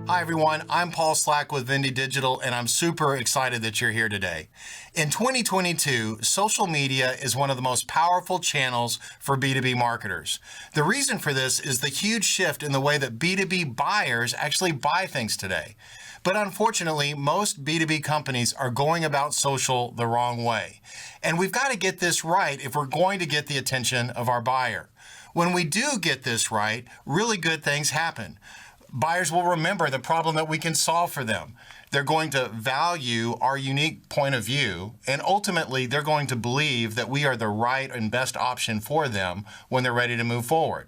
Hi everyone, I'm Paul Slack with Vindy Digital, and I'm super excited that you're here today. In 2022, social media is one of the most powerful channels for B2B marketers. The reason for this is the huge shift in the way that B2B buyers actually buy things today. But unfortunately, most B2B companies are going about social the wrong way. And we've got to get this right if we're going to get the attention of our buyer. When we do get this right, really good things happen. Buyers will remember the problem that we can solve for them. They're going to value our unique point of view, and ultimately they're going to believe that we are the right and best option for them when they're ready to move forward.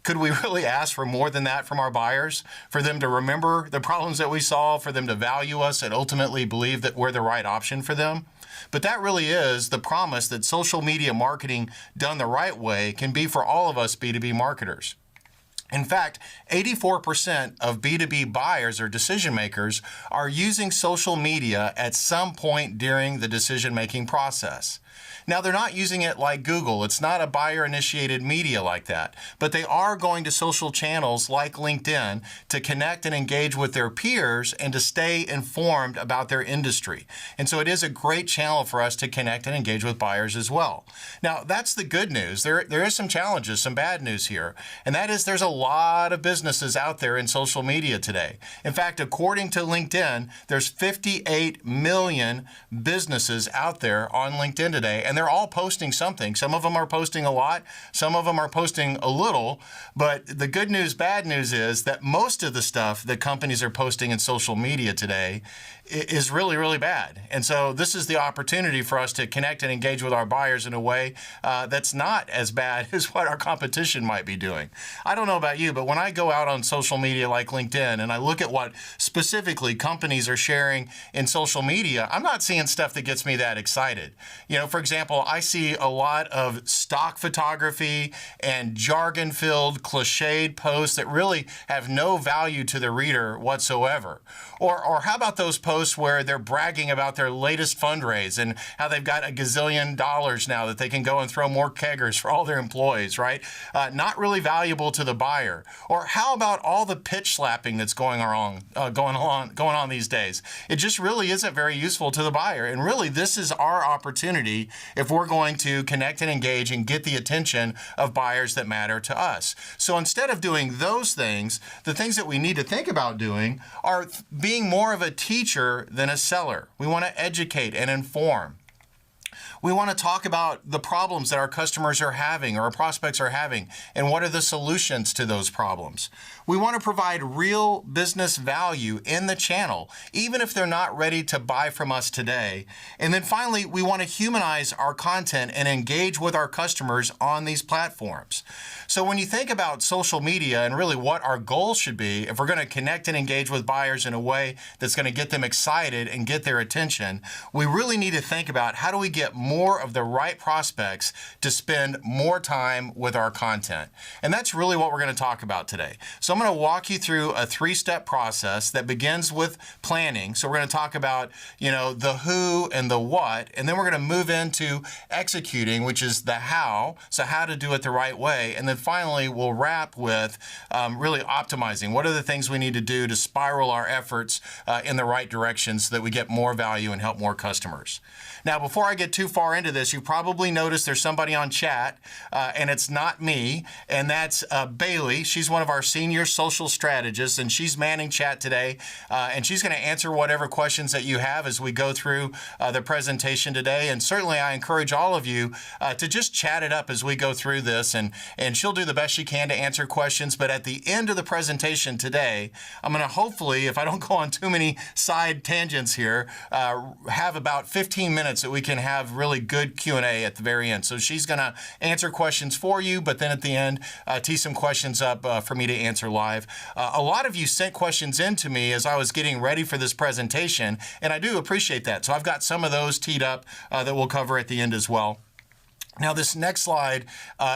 Could we really ask for more than that from our buyers? For them to remember the problems that we solve, for them to value us, and ultimately believe that we're the right option for them? But that really is the promise that social media marketing done the right way can be for all of us B2B marketers. In fact, 84% of B2B buyers or decision makers are using social media at some point during the decision-making process. Now, they're not using it like Google. It's not a buyer-initiated media like that. But they are going to social channels like LinkedIn to connect and engage with their peers and to stay informed about their industry. And so it is a great channel for us to connect and engage with buyers as well. Now, that's the good news. There is some challenges, some bad news here. And that is there's a lot of businesses out there in social media today. In fact, according to LinkedIn, there's 58 million businesses out there on LinkedIn today. And they're all posting something. Some of them are posting a lot. Some of them are posting a little. But the good news, bad news is that most of the stuff that companies are posting in social media today is really, really bad. And so this is the opportunity for us to connect and engage with our buyers in a way that's not as bad as what our competition might be doing. I don't know about you, but when I go out on social media like LinkedIn and I look at what specifically companies are sharing in social media, I'm not seeing stuff that gets me that excited. You know, for example, I see a lot of stock photography and jargon-filled, cliched posts that really have no value to the reader whatsoever. Or how about those posts where they're bragging about their latest fundraise and how they've got a gazillion dollars now that they can go and throw more keggers for all their employees, right? Not really valuable to the buyer. Or how about all the pitch slapping that's going on these days? It just really isn't very useful to the buyer. And really, this is our opportunity if we're going to connect and engage and get the attention of buyers that matter to us. So instead of doing those things, the things that we need to think about doing are being more of a teacher than a seller. We want to educate and inform. We want to talk about the problems that our customers are having or our prospects are having and what are the solutions to those problems. We want to provide real business value in the channel, even if they're not ready to buy from us today. And then finally, we want to humanize our content and engage with our customers on these platforms. So when you think about social media and really what our goal should be, if we're going to connect and engage with buyers in a way that's going to get them excited and get their attention, we really need to think about how do we get more of the right prospects to spend more time with our content. And that's really what we're going to talk about today. So I'm going to walk you through a 3-step process that begins with planning. So we're going to talk about, the who and the what, and then we're going to move into executing, which is the how, so how to do it the right way. And then finally, we'll wrap with really optimizing. What are the things we need to do to spiral our efforts in the right direction so that we get more value and help more customers? Now, before I get too far into this, you probably noticed there's somebody on chat, and it's not me, and that's Bailey. She's one of our senior social strategists, and she's manning chat today, and she's going to answer whatever questions that you have as we go through the presentation today. And certainly, I encourage all of you to just chat it up as we go through this, and she'll do the best she can to answer questions. But at the end of the presentation today, I'm going to hopefully, if I don't go on too many side tangents here, have about 15 minutes that we can have really good Q&A at the very end. So she's going to answer questions for you, but then at the end, tee some questions up for me to answer live. A lot of you sent questions in to me as I was getting ready for this presentation, and I do appreciate that. So I've got some of those teed up that we'll cover at the end as well. Now, this next slide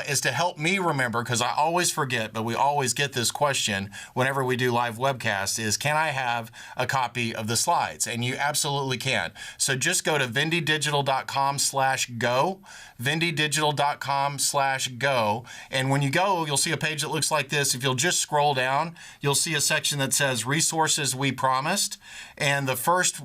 is to help me remember, because I always forget, but we always get this question whenever we do live webcasts, is can I have a copy of the slides? And you absolutely can. So just go to vendidigital.com/go, vendidigital.com/go. And when you go, you'll see a page that looks like this. If you'll just scroll down, you'll see a section that says resources we promised. And the first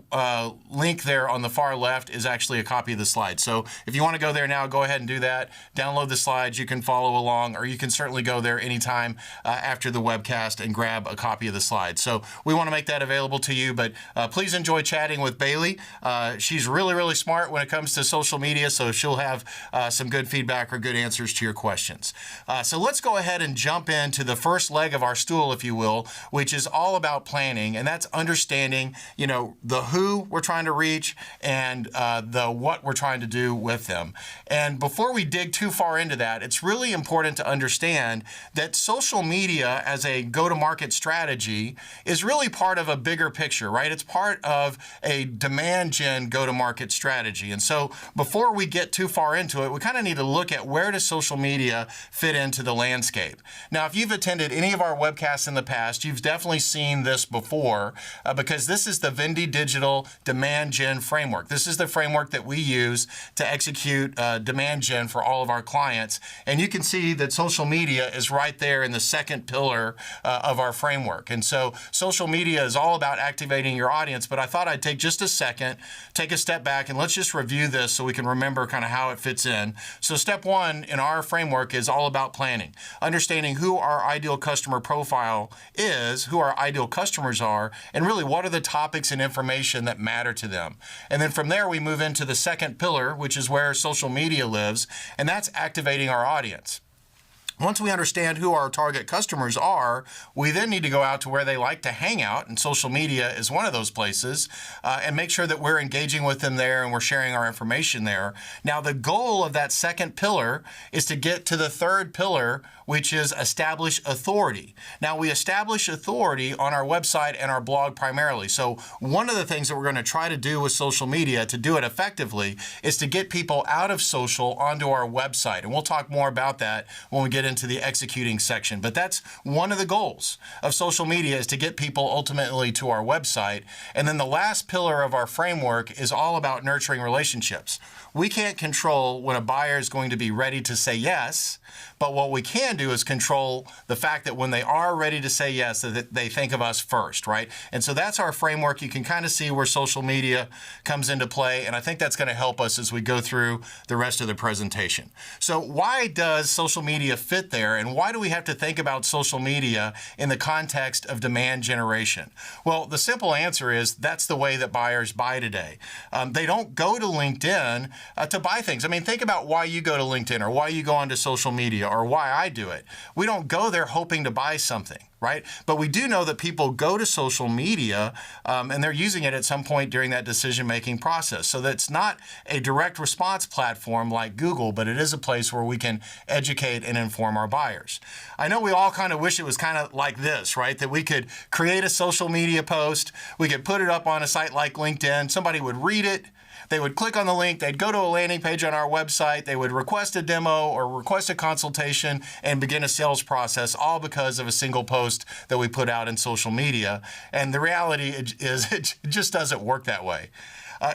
link there on the far left is actually a copy of the slides. So if you want to go there now, go ahead and do that. Download the slides. You can follow along, or you can certainly go there anytime after the webcast and grab a copy of the slides. So we want to make that available to you, but please enjoy chatting with Bailey. She's really, really smart when it comes to social media, so she'll have some good feedback or good answers to your questions. So let's go ahead and jump into the first leg of our stool, if you will, which is all about planning, and that's understanding, the who we're trying to reach and the what we're trying to do with them. And before we dig too far into that, it's really important to understand that social media as a go-to-market strategy is really part of a bigger picture, right? It's part of a demand gen go-to-market strategy. And so before we get too far into it, we kind of need to look at where does social media fit into the landscape. Now, if you've attended any of our webcasts in the past, you've definitely seen this before because this is the Vendy Digital Demand Gen framework. This is the framework that we use to execute demand gen for all of our clients. And you can see that social media is right there in the second pillar of our framework. And so social media is all about activating your audience, but I thought I'd take just a second, take a step back, and let's just review this so we can remember kind of how it fits in. So step one in our framework is all about planning, understanding who our ideal customer profile is, who our ideal customers are, and really what are the topics and information that matter to them. And then from there, we move into the second pillar, which is where social media lives, and that's activating our audience. Once we understand who our target customers are, we then need to go out to where they like to hang out, and social media is one of those places, and make sure that we're engaging with them there and we're sharing our information there. Now, the goal of that second pillar is to get to the third pillar, which is establish authority. Now, we establish authority on our website and our blog primarily. So one of the things that we're going to try to do with social media to do it effectively is to get people out of social onto our website. And we'll talk more about that when we get into the executing section. But that's one of the goals of social media, is to get people ultimately to our website. And then the last pillar of our framework is all about nurturing relationships. We can't control when a buyer is going to be ready to say yes, but what we can do is control the fact that when they are ready to say yes, that they think of us first, right? And so that's our framework. You can kind of see where social media comes into play, and I think that's going to help us as we go through the rest of the presentation. So why does social media fit there, and why do we have to think about social media in the context of demand generation? Well, the simple answer is that's the way that buyers buy today. They don't go to LinkedIn to buy things. I mean, think about why you go to LinkedIn or why you go onto social media or why I do it. We don't go there hoping to buy something, right? But we do know that people go to social media and they're using it at some point during that decision-making process. So that's not a direct response platform like Google, but it is a place where we can educate and inform our buyers. I know we all kind of wish it was kind of like this, right? That we could create a social media post, we could put it up on a site like LinkedIn, somebody would read it, they would click on the link, they'd go to a landing page on our website, they would request a demo or request a consultation and begin a sales process, all because of a single post that we put out in social media. And the reality is it just doesn't work that way.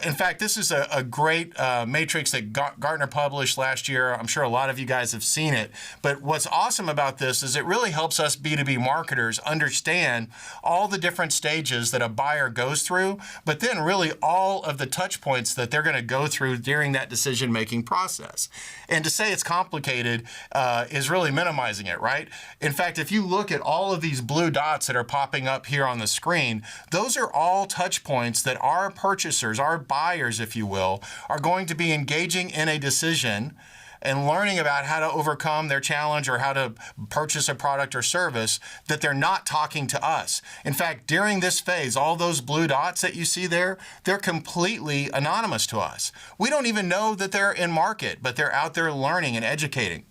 In fact, this is a great matrix that Gartner published last year. I'm sure a lot of you guys have seen it. But what's awesome about this is it really helps us B2B marketers understand all the different stages that a buyer goes through, but then really all of the touch points that they're going to go through during that decision-making process. And to say it's complicated is really minimizing it, right? In fact, if you look at all of these blue dots that are popping up here on the screen, those are all touch points that our purchasers, our buyers, if you will, are going to be engaging in a decision and learning about how to overcome their challenge or how to purchase a product or service that they're not talking to us. In fact, during this phase, all those blue dots that you see there, they're completely anonymous to us. We don't even know that they're in market, but they're out there learning and educating.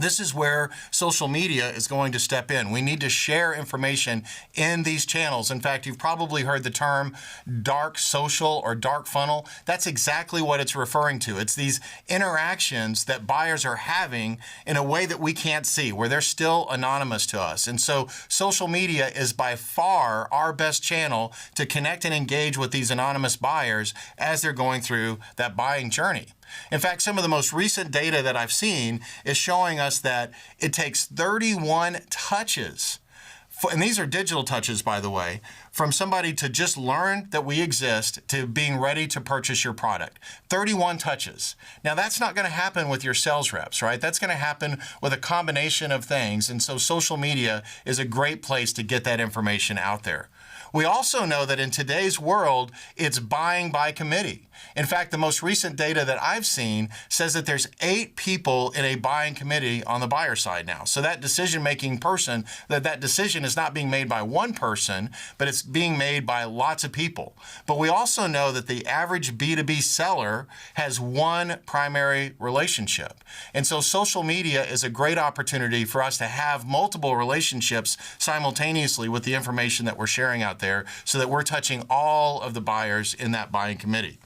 This is where social media is going to step in. We need to share information in these channels. In fact, you've probably heard the term dark social or dark funnel. That's exactly what it's referring to. It's these interactions that buyers are having in a way that we can't see, where they're still anonymous to us. And so social media is by far our best channel to connect and engage with these anonymous buyers as they're going through that buying journey. In fact, some of the most recent data that I've seen is showing us that it takes 31 touches, and these are digital touches, by the way, from somebody to just learn that we exist to being ready to purchase your product. 31 touches. Now, that's not going to happen with your sales reps, right? That's going to happen with a combination of things, and so social media is a great place to get that information out there. We also know that in today's world, it's buying by committee. In fact, the most recent data that I've seen says that there's 8 people in a buying committee on the buyer side now. So that decision-making person, that decision is not being made by one person, but it's being made by lots of people. But we also know that the average B2B seller has one primary relationship. And so social media is a great opportunity for us to have multiple relationships simultaneously with the information that we're sharing out there so that we're touching all of the buyers in that buying committee.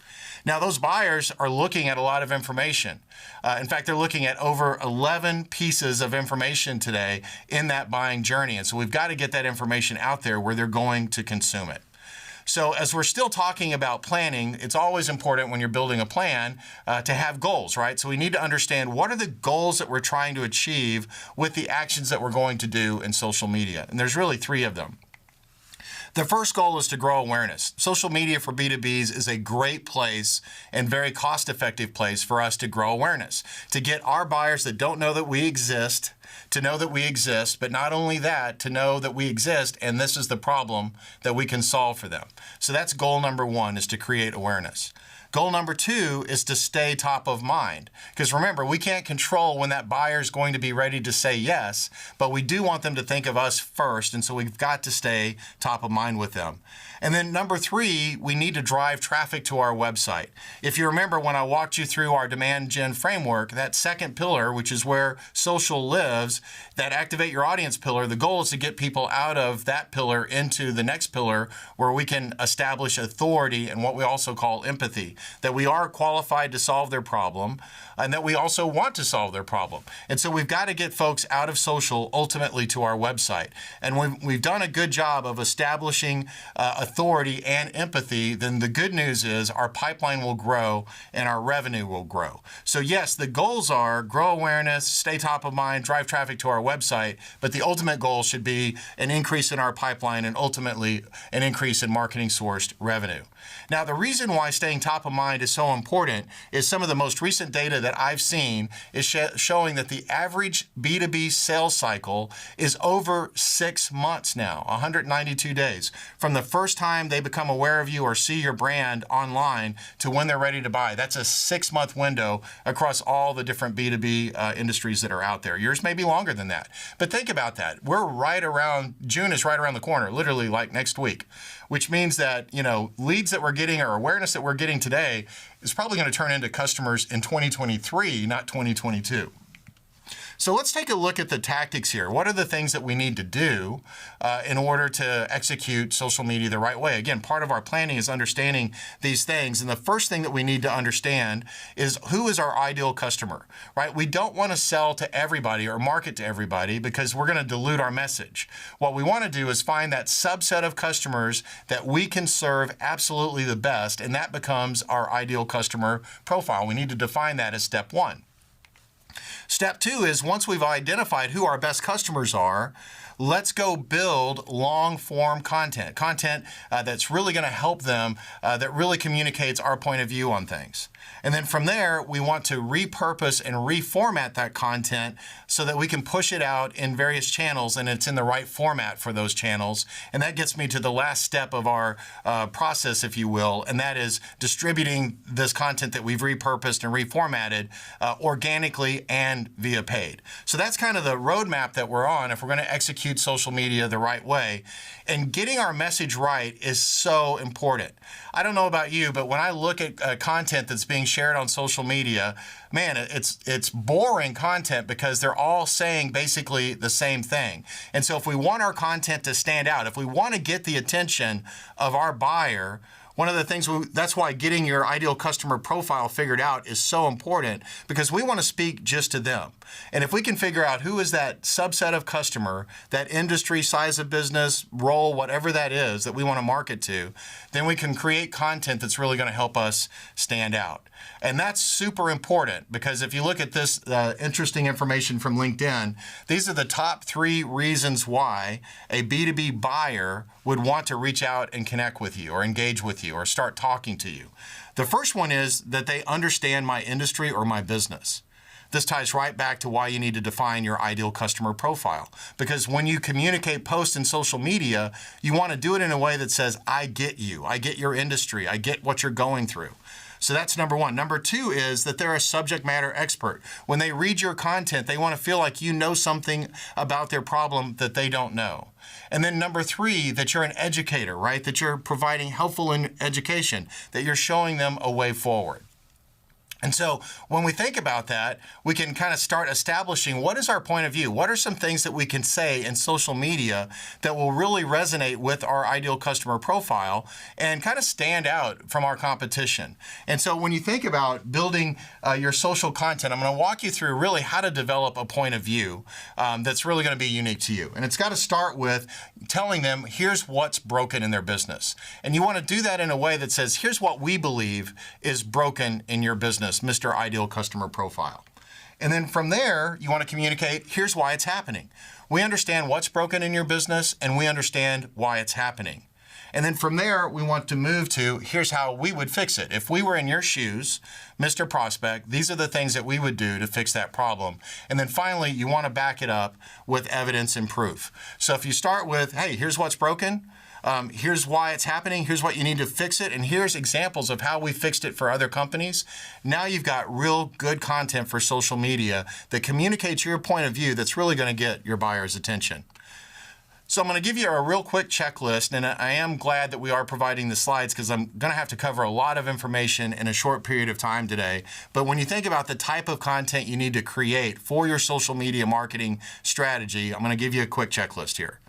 Now, those buyers are looking at a lot of information. In fact, they're looking at over 11 pieces of information today in that buying journey. And so we've got to get that information out there where they're going to consume it. So as we're still talking about planning, it's always important when you're building a plan to have goals, right? So we need to understand what are the goals that we're trying to achieve with the actions that we're going to do in social media. And there's really 3 of them. The first goal is to grow awareness. Social media for B2Bs is a great place and very cost-effective place for us to grow awareness, to get our buyers that don't know that we exist to know that we exist, but not only that, to know that we exist and this is the problem that we can solve for them. So that's goal number 1, is to create awareness. Goal number 2 is to stay top of mind. Because remember, we can't control when that buyer is going to be ready to say yes, but we do want them to think of us first, and so we've got to stay top of mind with them. And then number 3, we need to drive traffic to our website. If you remember when I walked you through our demand gen framework, that second pillar, which is where social lives, that activate your audience pillar, the goal is to get people out of that pillar into the next pillar where we can establish authority and what we also call empathy, that we are qualified to solve their problem and that we also want to solve their problem. And so we've got to get folks out of social ultimately to our website. And we've done a good job of establishing authority and empathy. Then the good news is our pipeline will grow and our revenue will grow. So yes, the goals are grow awareness, stay top of mind, drive traffic to our website, but the ultimate goal should be an increase in our pipeline and ultimately an increase in marketing sourced revenue. Now, the reason why staying top of mind is so important is some of the most recent data that I've seen is showing that the average B2B sales cycle is over 6 months now, 192 days, from the first time they become aware of you or see your brand online to when they're ready to buy. That's a 6-month window across all the different B2B industries that are out there. Yours may be longer than that, but think about that. We're right around, June is right around the corner, literally like next week, which means that, leads that we're getting or awareness that we're getting today is probably going to turn into customers in 2023, not 2022. So let's take a look at the tactics here. What are the things that we need to do in order to execute social media the right way? Again, part of our planning is understanding these things. And the first thing that we need to understand is who is our ideal customer, right? We don't want to sell to everybody or market to everybody because we're going to dilute our message. What we want to do is find that subset of customers that we can serve absolutely the best, and that becomes our ideal customer profile. We need to define that as step 1. Step 2 is once we've identified who our best customers are, let's go build long-form content that's really going to help them, that really communicates our point of view on things. And then from there, we want to repurpose and reformat that content so that we can push it out in various channels and it's in the right format for those channels. And that gets me to the last step of our process, if you will, and that is distributing this content that we've repurposed and reformatted organically and via paid. So that's kind of the roadmap that we're on if we're going to execute social media the right way. And getting our message right is so important. I don't know about you, but when I look at content that's being shared on social media, man, it's boring content because they're all saying basically the same thing. And so if we want our content to stand out, if we want to get the attention of our buyer, one of the things, that's why getting your ideal customer profile figured out is so important, because we want to speak just to them. And if we can figure out who is that subset of customer, that industry, size of business, role, whatever that is that we want to market to, then we can create content that's really going to help us stand out. And that's super important, because if you look at this interesting information from LinkedIn, these are the top 3 reasons why a B2B buyer would want to reach out and connect with you or engage with you or start talking to you. The first one is that they understand my industry or my business. This ties right back to why you need to define your ideal customer profile. Because when you communicate posts in social media, you want to do it in a way that says, I get you, I get your industry, I get what you're going through. So that's number 1. Number 2 is that they're a subject matter expert. When they read your content, they want to feel like you know something about their problem that they don't know. And then number 3, that you're an educator, right? That you're providing helpful education, that you're showing them a way forward. And so when we think about that, we can kind of start establishing what is our point of view? What are some things that we can say in social media that will really resonate with our ideal customer profile and kind of stand out from our competition? And so when you think about building your social content, I'm going to walk you through really how to develop a point of view that's really going to be unique to you. And it's got to start with telling them, here's what's broken in their business. And you want to do that in a way that says, here's what we believe is broken in your business, Mr. Ideal Customer Profile. And then from there, you want to communicate, here's why it's happening. We understand what's broken in your business, and we understand why it's happening. And then from there, we want to move to, here's how we would fix it. If we were in your shoes, Mr. Prospect, these are the things that we would do to fix that problem. And then finally, you want to back it up with evidence and proof. So if you start with, hey, here's what's broken, here's why it's happening, here's what you need to fix it, and here's examples of how we fixed it for other companies. Now you've got real good content for social media that communicates your point of view that's really going to get your buyer's attention. So I'm going to give you a real quick checklist, and I am glad that we are providing the slides because I'm going to have to cover a lot of information in a short period of time today. But when you think about the type of content you need to create for your social media marketing strategy, I'm going to give you a quick checklist here.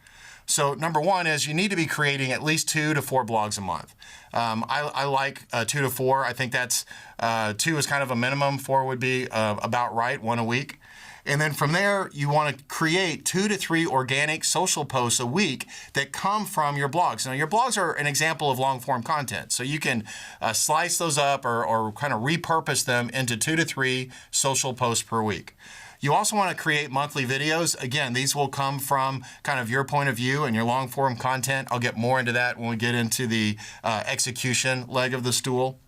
So number 1 is you need to be creating at least 2 to 4 blogs a month. I like 2 to 4. I think that's 2 is kind of a minimum. 4 would be about right, 1 a week. And then from there, you want to create 2 to 3 organic social posts a week that come from your blogs. Now, your blogs are an example of long-form content. So you can slice those up or kind of repurpose them into 2 to 3 social posts per week. You also want to create monthly videos. Again, these will come from kind of your point of view and your long-form content. I'll get more into that when we get into the execution leg of the stool.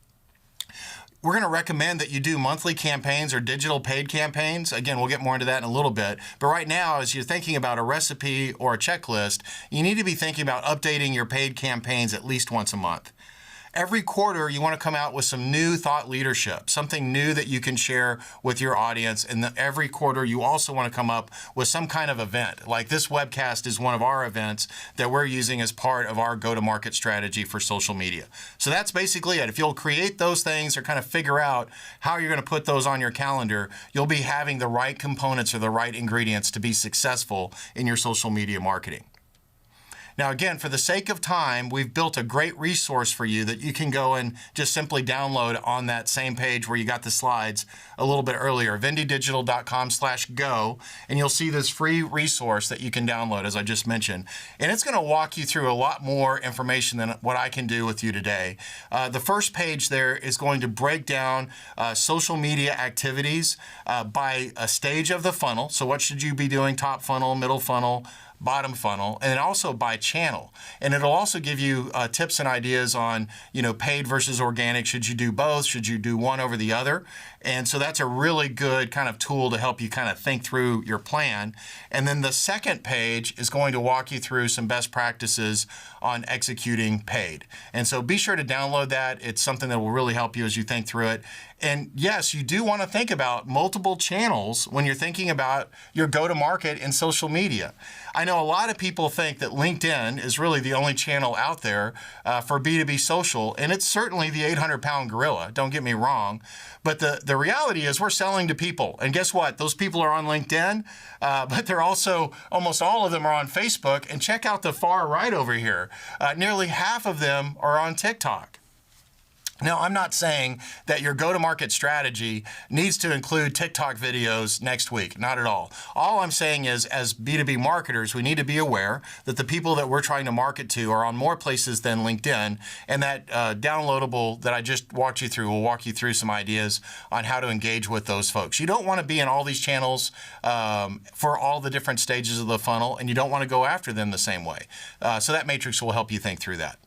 We're going to recommend that you do monthly campaigns or digital paid campaigns. Again, we'll get more into that in a little bit. But right now, as you're thinking about a recipe or a checklist, you need to be thinking about updating your paid campaigns at least once a month. Every quarter, you want to come out with some new thought leadership, something new that you can share with your audience. And every quarter, you also want to come up with some kind of event. Like this webcast is one of our events that we're using as part of our go-to-market strategy for social media. So that's basically it. If you'll create those things or kind of figure out how you're going to put those on your calendar, you'll be having the right components or the right ingredients to be successful in your social media marketing. Now, again, for the sake of time, we've built a great resource for you that you can go and just simply download on that same page where you got the slides a little bit earlier, vendidigital.com/go, and you'll see this free resource that you can download, as I just mentioned. And it's going to walk you through a lot more information than what I can do with you today. The first page there is going to break down social media activities by a stage of the funnel. So what should you be doing? Top funnel, middle funnel, bottom funnel, and also by channel. And it'll also give you tips and ideas on, paid versus organic. Should you do both? Should you do one over the other? And so that's a really good kind of tool to help you kind of think through your plan. And then the second page is going to walk you through some best practices on executing paid. And so be sure to download that. It's something that will really help you as you think through it. And yes, you do want to think about multiple channels when you're thinking about your go-to-market in social media. I know know a lot of people think that LinkedIn is really the only channel out there for B2B social, and it's certainly the 800-pound gorilla, don't get me wrong. But the reality is we're selling to people. And guess what? Those people are on LinkedIn, but they're also, almost all of them are on Facebook. And check out the far right over here. Nearly half of them are on TikTok. Now, I'm not saying that your go-to-market strategy needs to include TikTok videos next week. Not at all. All I'm saying is, as B2B marketers, we need to be aware that the people that we're trying to market to are on more places than LinkedIn, and that downloadable that I just walked you through will walk you through some ideas on how to engage with those folks. You don't want to be in all these channels for all the different stages of the funnel, and you don't want to go after them the same way. So that matrix will help you think through that.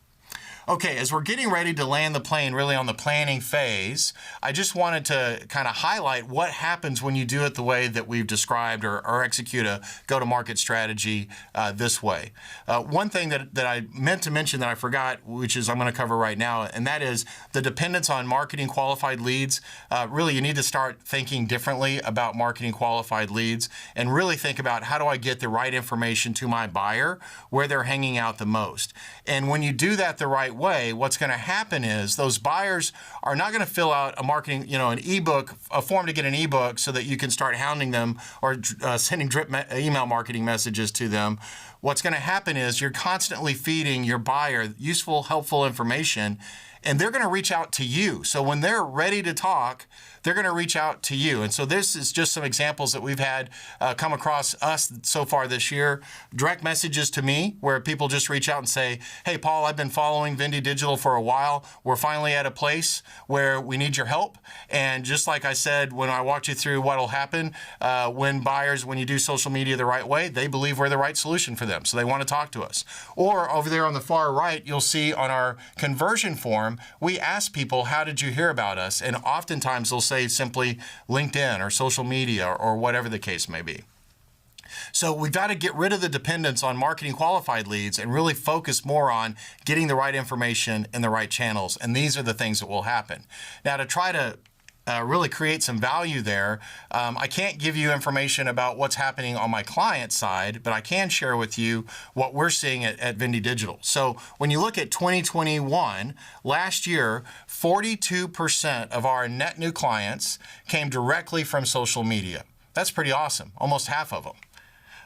Okay, as we're getting ready to land the plane really on the planning phase, I just wanted to kind of highlight what happens when you do it the way that we've described or execute a go-to-market strategy this way. One thing that I meant to mention that I forgot, which is I'm going to cover right now, and that is the dependence on marketing qualified leads. Really, you need to start thinking differently about marketing qualified leads and really think about how do I get the right information to my buyer where they're hanging out the most. And when you do that the right way, what's going to happen is those buyers are not going to fill out a marketing, an ebook, a form to get an ebook so that you can start hounding them or sending drip email marketing messages to them. What's going to happen is you're constantly feeding your buyer useful, helpful information, and they're going to reach out to you. So when they're ready to talk, they're going to reach out to you. And so this is just some examples that we've had come across us so far this year. Direct messages to me where people just reach out and say, hey, Paul, I've been following Vindy Digital for a while. We're finally at a place where we need your help. And just like I said, when I walked you through what will happen when you do social media the right way, they believe we're the right solution for them. So they want to talk to us. Or over there on the far right, you'll see on our conversion form, we ask people, how did you hear about us? And oftentimes they'll say simply LinkedIn or social media or whatever the case may be. So we've got to get rid of the dependence on marketing qualified leads and really focus more on getting the right information in the right channels. And these are the things that will happen. Now, to try to really create some value there, I can't give you information about what's happening on my client side, but I can share with you what we're seeing at Vindy Digital. So when you look at 2021, last year, 42% of our net new clients came directly from social media. That's pretty awesome, almost half of them.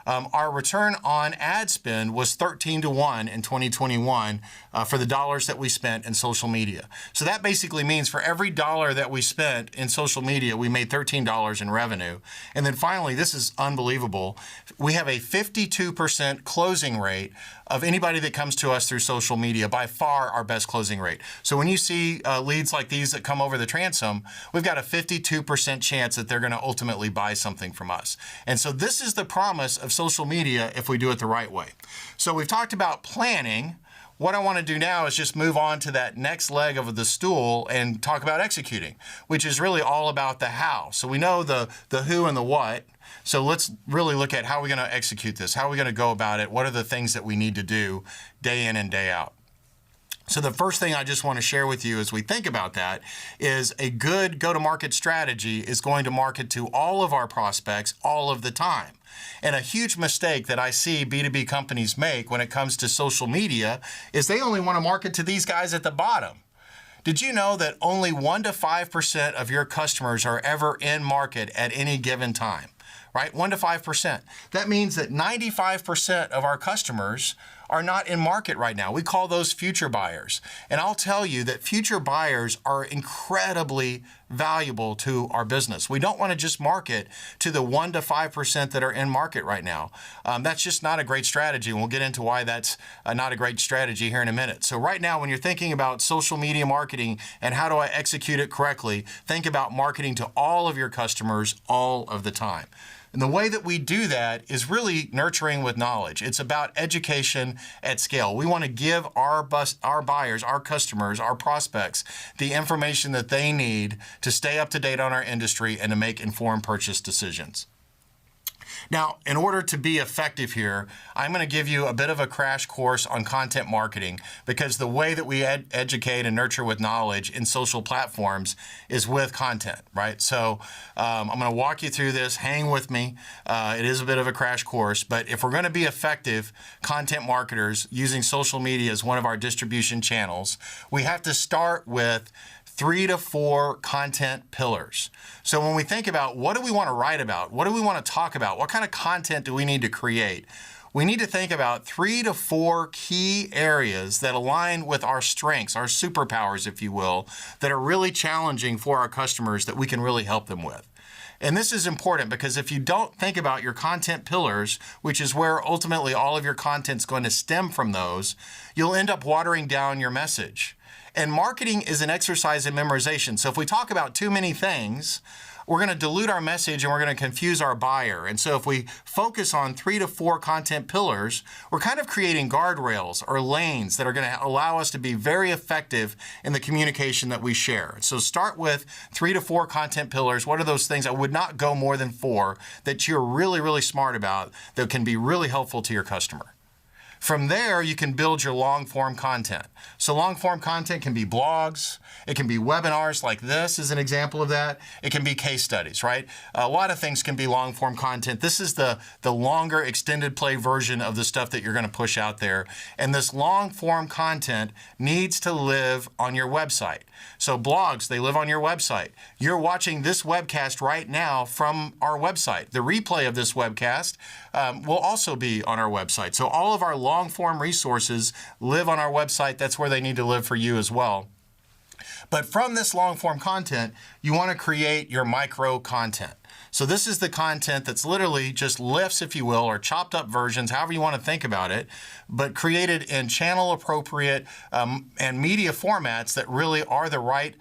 Our return on ad spend was 13-1 in 2021 for the dollars that we spent in social media. So that basically means for every dollar that we spent in social media, we made $13 in revenue. And then finally, this is unbelievable, we have a 52% closing rate of anybody that comes to us through social media, by far our best closing rate. So when you see leads like these that come over the transom, we've got a 52% chance that they're going to ultimately buy something from us. And so this is the promise of social media if we do it the right way. So we've talked about planning. What I want to do now is just move on to that next leg of the stool and talk about executing, which is really all about the how. So we know the who and the what. So let's really look at how we're going to execute this. How are we going to go about it? What are the things that we need to do day in and day out? So the first thing I just want to share with you as we think about that is a good go-to-market strategy is going to market to all of our prospects all of the time. And a huge mistake that I see B2B companies make when it comes to social media is they only want to market to these guys at the bottom. Did you know that only 1 to 5% of your customers are ever in market at any given time? Right? 1 to 5%. That means that 95% of our customers are not in market right now. We call those future buyers. And I'll tell you that future buyers are incredibly valuable to our business. We don't want to just market to the 1 to 5% that are in market right now. That's just not a great strategy. And we'll get into why that's not a great strategy here in a minute. So right now, when you're thinking about social media marketing and how do I execute it correctly, think about marketing to all of your customers all of the time. And the way that we do that is really nurturing with knowledge. It's about education at scale. We want to give our buyers, our customers, our prospects, the information that they need to stay up to date on our industry and to make informed purchase decisions. Now, in order to be effective here, I'm going to give you a bit of a crash course on content marketing, because the way that we educate and nurture with knowledge in social platforms is with content, right? So I'm going to walk you through this. Hang with me. It is a bit of a crash course, but if we're going to be effective content marketers using social media as one of our distribution channels, we have to start with 3 to 4 content pillars. So when we think about what do we want to write about, what do we want to talk about, what kind of content do we need to create, we need to think about 3 to 4 key areas that align with our strengths, our superpowers, if you will, that are really challenging for our customers that we can really help them with. And this is important because if you don't think about your content pillars, which is where ultimately all of your content's going to stem from those, you'll end up watering down your message. And marketing is an exercise in memorization. So if we talk about too many things, we're going to dilute our message and we're going to confuse our buyer. And so if we focus on 3 to 4 content pillars, we're kind of creating guardrails or lanes that are going to allow us to be very effective in the communication that we share. So start with 3 to 4 content pillars. What are those things? I would not go more than 4 that you're really, really smart about that can be really helpful to your customer. From there, you can build your long-form content. So long-form content can be blogs, it can be webinars like this is an example of that, it can be case studies, right? A lot of things can be long-form content. This is the longer extended play version of the stuff that you're going to push out there. And this long-form content needs to live on your website. So blogs, they live on your website. You're watching this webcast right now from our website. The replay of this webcast will also be on our website. So all of our long-form resources live on our website. That's where they need to live for you as well. But from this long-form content, you want to create your micro content. So this is the content that's literally just lifts, if you will, or chopped up versions, however you want to think about it, but created in channel appropriate and media formats that really are the right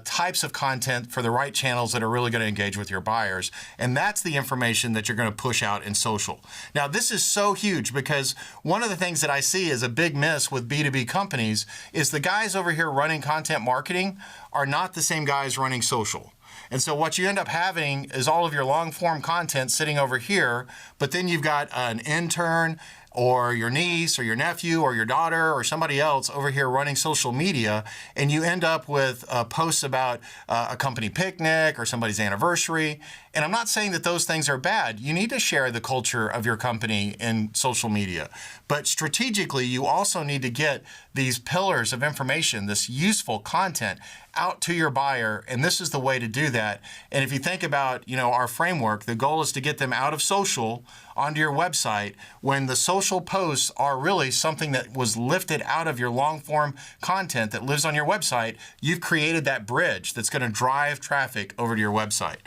types of content for the right channels that are really going to engage with your buyers. And that's the information that you're going to push out in social. Now, this is so huge because one of the things that I see as a big miss with B2B companies is the guys over here running content marketing are not the same guys running social. And so what you end up having is all of your long form content sitting over here, but then you've got an intern or your niece or your nephew or your daughter or somebody else over here running social media, and you end up with posts about a company picnic or somebody's anniversary. And I'm not saying that those things are bad. You need to share the culture of your company in social media. But strategically, you also need to get these pillars of information, this useful content, out to your buyer, and this is the way to do that. And if you think about, our framework, the goal is to get them out of social onto your website when the social posts are really something that was lifted out of your long form content that lives on your website. You've created that bridge that's going to drive traffic over to your website.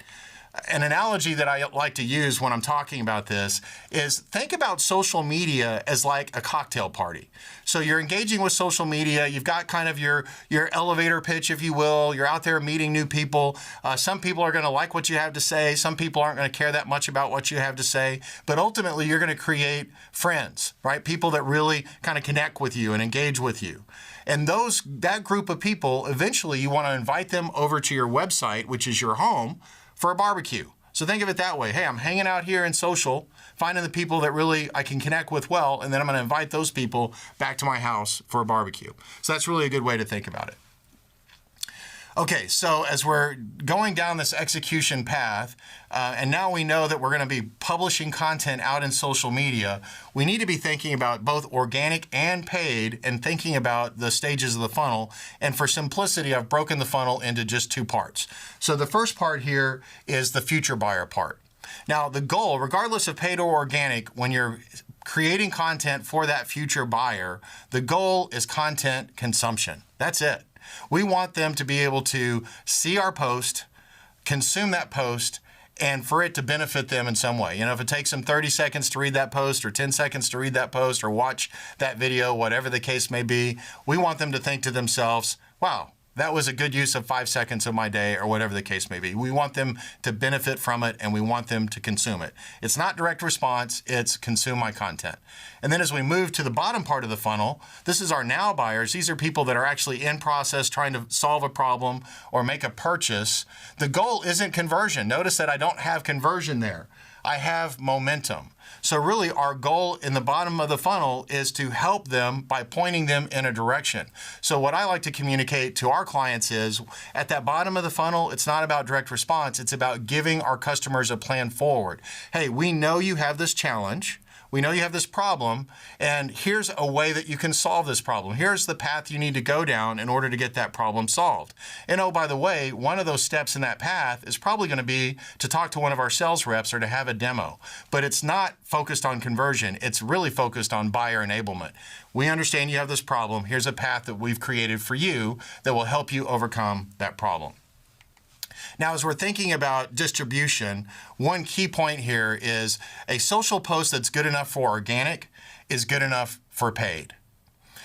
An analogy that I like to use when I'm talking about this is think about social media as like a cocktail party. So you're engaging with social media, you've got kind of your elevator pitch, if you will, you're out there meeting new people. Some people are going to like what you have to say, some people aren't going to care that much about what you have to say, but ultimately you're going to create friends, right? People that really kind of connect with you and engage with you. And that group of people, eventually you want to invite them over to your website, which is your home, for a barbecue. So think of it that way. Hey, I'm hanging out here in social, finding the people that really I can connect with well, and then I'm going to invite those people back to my house for a barbecue. So that's really a good way to think about it. Okay, so as we're going down this execution path, and now we know that we're going to be publishing content out in social media, we need to be thinking about both organic and paid and thinking about the stages of the funnel. And for simplicity, I've broken the funnel into just 2 parts. So the first part here is the future buyer part. Now, the goal, regardless of paid or organic, when you're creating content for that future buyer, the goal is content consumption. That's it. We want them to be able to see our post, consume that post, and for it to benefit them in some way. If it takes them 30 seconds to read that post or 10 seconds to read that post or watch that video, whatever the case may be, we want them to think to themselves, wow, that was a good use of 5 seconds of my day or whatever the case may be. We want them to benefit from it and we want them to consume it. It's not direct response, it's consume my content. And then as we move to the bottom part of the funnel, this is our now buyers. These are people that are actually in process trying to solve a problem or make a purchase. The goal isn't conversion. Notice that I don't have conversion there. I have momentum. So really our goal in the bottom of the funnel is to help them by pointing them in a direction. So what I like to communicate to our clients is at that bottom of the funnel, it's not about direct response. It's about giving our customers a plan forward. Hey, we know you have this challenge. We know you have this problem, and here's a way that you can solve this problem. Here's the path you need to go down in order to get that problem solved. And oh, by the way, one of those steps in that path is probably going to be to talk to one of our sales reps or to have a demo. But it's not focused on conversion. It's really focused on buyer enablement. We understand you have this problem. Here's a path that we've created for you that will help you overcome that problem. Now, as we're thinking about distribution, one key point here is a social post that's good enough for organic is good enough for paid.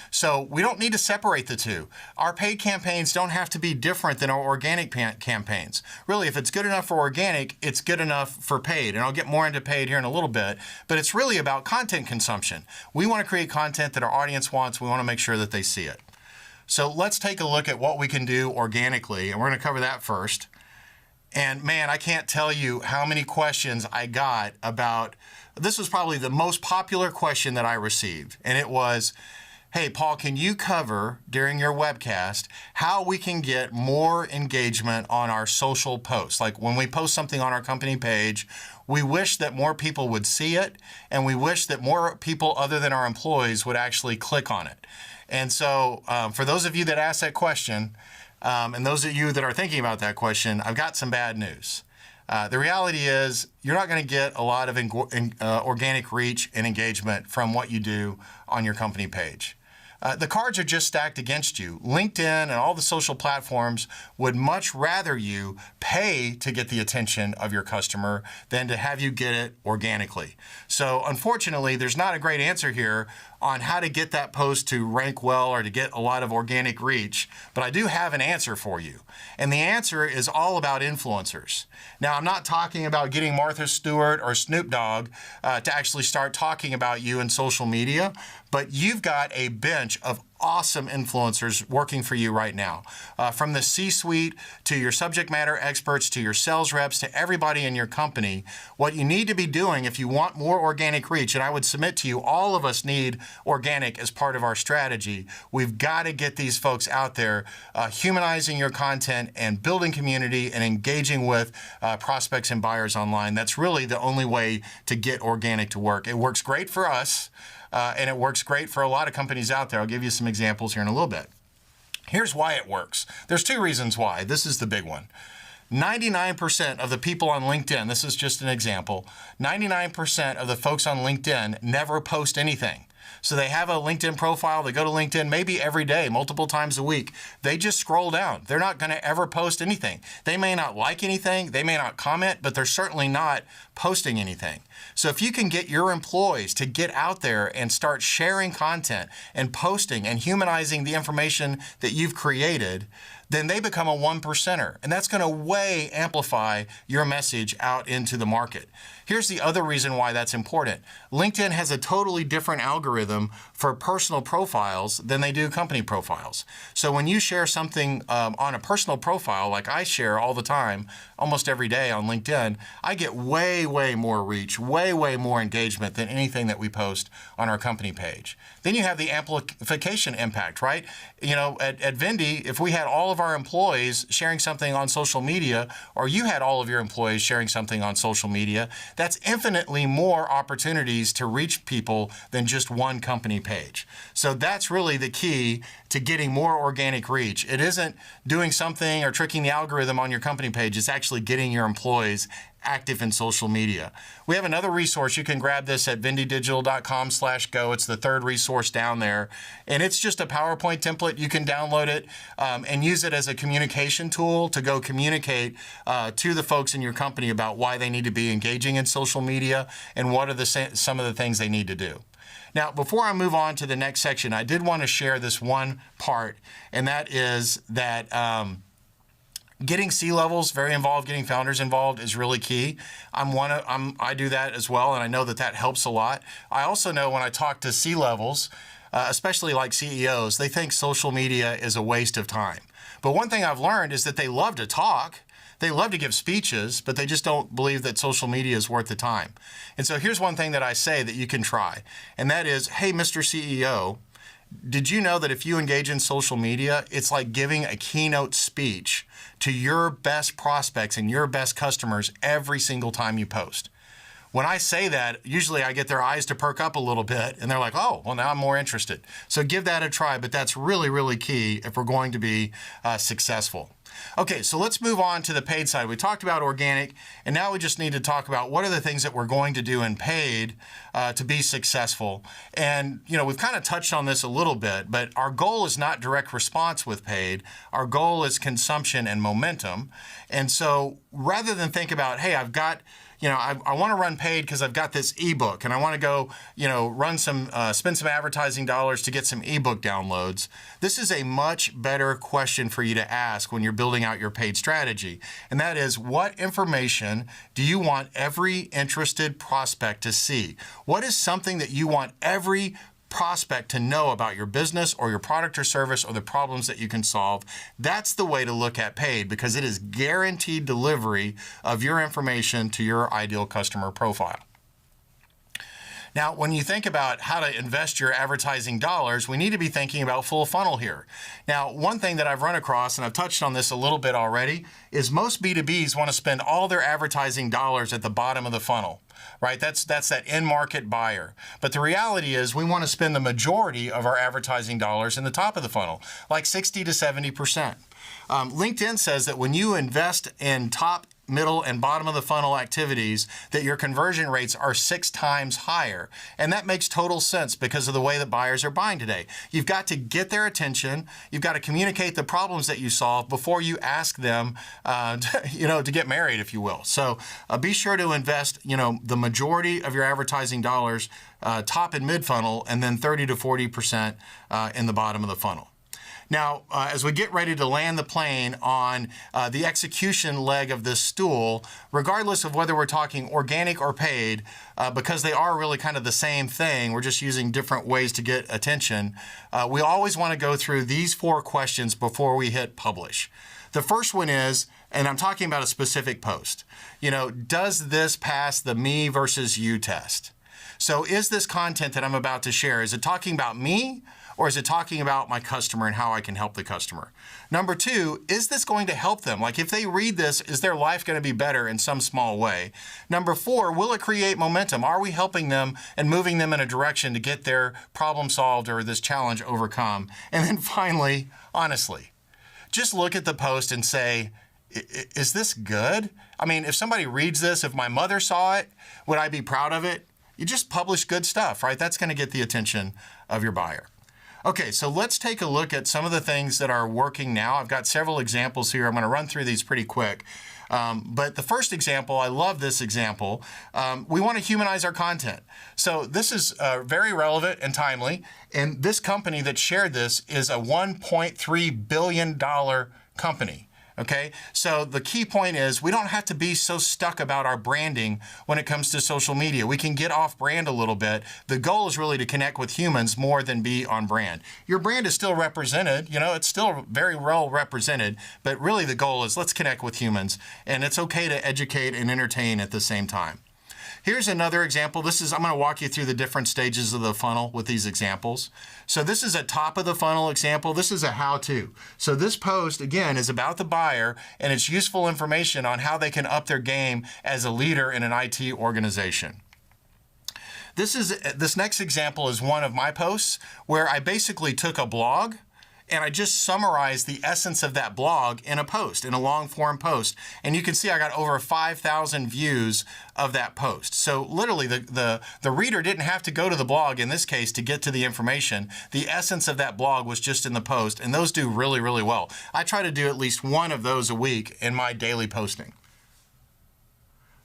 So we don't need to separate the two. Our paid campaigns don't have to be different than our organic campaigns. Really, if it's good enough for organic, it's good enough for paid. And I'll get more into paid here in a little bit, but it's really about content consumption. We want to create content that our audience wants. We want to make sure that they see it. So let's take a look at what we can do organically, and we're going to cover that first. And man, I can't tell you how many questions I got about, this was probably the most popular question that I received. And it was, hey, Paul, can you cover during your webcast how we can get more engagement on our social posts? Like when we post something on our company page, we wish that more people would see it, and we wish that more people other than our employees would actually click on it. And so for those of you that asked that question, and those of you that are thinking about that question, I've got some bad news. The reality is you're not going to get a lot of organic reach and engagement from what you do on your company page. The cards are just stacked against you. LinkedIn and all the social platforms would much rather you pay to get the attention of your customer than to have you get it organically. So unfortunately, there's not a great answer here on how to get that post to rank well or to get a lot of organic reach, but I do have an answer for you. And the answer is all about influencers. Now, I'm not talking about getting Martha Stewart or Snoop Dogg to actually start talking about you in social media, but you've got a bench of awesome influencers working for you right now. From the C-suite to your subject matter experts to your sales reps to everybody in your company, what you need to be doing if you want more organic reach, and I would submit to you, all of us need organic as part of our strategy. We've got to get these folks out there humanizing your content and building community and engaging with prospects and buyers online. That's really the only way to get organic to work. It works great for us. And it works great for a lot of companies out there. I'll give you some examples here in a little bit. Here's why it works. There's two reasons why. This is the big one. 99% of the people on LinkedIn, this is just an example, 99% of the folks on LinkedIn never post anything. So they have a LinkedIn profile, they go to LinkedIn maybe every day, multiple times a week. They just scroll down. They're not going to ever post anything. They may not like anything, they may not comment, but they're certainly not posting anything. So if you can get your employees to get out there and start sharing content and posting and humanizing the information that you've created, then they become a 1%er. And that's going to way amplify your message out into the market. Here's the other reason why that's important. LinkedIn has a totally different algorithm for personal profiles than they do company profiles. So when you share something on a personal profile, like I share all the time, almost every day on LinkedIn, I get way more reach, way more engagement than anything that we post on our company page. Then you have the amplification impact, right? You know, at Vendy, if we had all of our employees sharing something on social media, or you had all of your employees sharing something on social media, that's infinitely more opportunities to reach people than just one company page. So that's really the key to getting more organic reach. It isn't doing something or tricking the algorithm on your company page. It's actually getting your employees active in social media. We have another resource. You can grab this at vendydigital.com/go. It's the third resource down there. And it's just a PowerPoint template. You can download it and use it as a communication tool to go communicate to the folks in your company about why they need to be engaging in social media and what are some of the things they need to do. Now, before I move on to the next section, I did want to share this one part, and that is that getting C-levels very involved, getting founders involved is really key. I do that as well, and I know that that helps a lot. I also know when I talk to C-levels, especially like CEOs, they think social media is a waste of time. But one thing I've learned is that they love to talk. They love to give speeches, but they just don't believe that social media is worth the time. And so here's one thing that I say that you can try, and that is, hey, Mr. CEO, did you know that if you engage in social media, it's like giving a keynote speech to your best prospects and your best customers every single time you post? When I say that, usually I get their eyes to perk up a little bit and they're like, oh, well, now I'm more interested. So give that a try, but that's really, really key if we're going to be successful. Okay, so let's move on to the paid side. We talked about organic, and now we just need to talk about what are the things that we're going to do in paid to be successful. And, we've kind of touched on this a little bit, but our goal is not direct response with paid. Our goal is consumption and momentum. And so rather than think about, hey, I've got I want to run paid because I've got this ebook and I want to go, spend some advertising dollars to get some ebook downloads. This is a much better question for you to ask when you're building out your paid strategy. And that is, what information do you want every interested prospect to see? What is something that you want every prospect to know about your business or your product or service or the problems that you can solve? That's the way to look at paid, because it is guaranteed delivery of your information to your ideal customer profile. Now, when you think about how to invest your advertising dollars, we need to be thinking about full funnel here. Now, one thing that I've run across, and I've touched on this a little bit already, is most B2Bs want to spend all their advertising dollars at the bottom of the funnel, right? That's that in-market buyer. But the reality is we want to spend the majority of our advertising dollars in the top of the funnel, like 60 to 70%. LinkedIn says that when you invest in top, middle, and bottom of the funnel activities, that your conversion rates are 6 times higher. And that makes total sense because of the way that buyers are buying today. You've got to get their attention. You've got to communicate the problems that you solve before you ask them, to get married, if you will. So be sure to invest, the majority of your advertising dollars top and mid funnel, and then 30 to 40% in the bottom of the funnel. Now, as we get ready to land the plane on the execution leg of this stool, regardless of whether we're talking organic or paid, because they are really kind of the same thing, we're just using different ways to get attention, we always want to go through these 4 questions before we hit publish. The first one is, and I'm talking about a specific post, does this pass the me versus you test? So is this content that I'm about to share, is it talking about me, or is it talking about my customer and how I can help the customer? Number 2, is this going to help them? Like if they read this, is their life going to be better in some small way? Number 4, will it create momentum? Are we helping them and moving them in a direction to get their problem solved or this challenge overcome? And then finally, honestly, just look at the post and say, is this good? I mean, if somebody reads this, if my mother saw it, would I be proud of it? You just publish good stuff, right? That's going to get the attention of your buyer. Okay, so let's take a look at some of the things that are working now. I've got several examples here. I'm going to run through these pretty quick. But the first example, I love this example. We want to humanize our content. So this is very relevant and timely. And this company that shared this is a $1.3 billion company. Okay, so the key point is we don't have to be so stuck about our branding when it comes to social media. We can get off brand a little bit. The goal is really to connect with humans more than be on brand. Your brand is still represented, it's still very well represented, but really the goal is let's connect with humans, and it's okay to educate and entertain at the same time. Here's another example. I'm going to walk you through the different stages of the funnel with these examples. So this is a top of the funnel example. This is a how-to. So this post, again, is about the buyer, and it's useful information on how they can up their game as a leader in an IT organization. This next example is one of my posts where I basically took a blog and I just summarized the essence of that blog in a post, in a long form post. And you can see I got over 5,000 views of that post. So literally the reader didn't have to go to the blog in this case to get to the information. The essence of that blog was just in the post, and those do really, really well. I try to do at least one of those a week in my daily posting.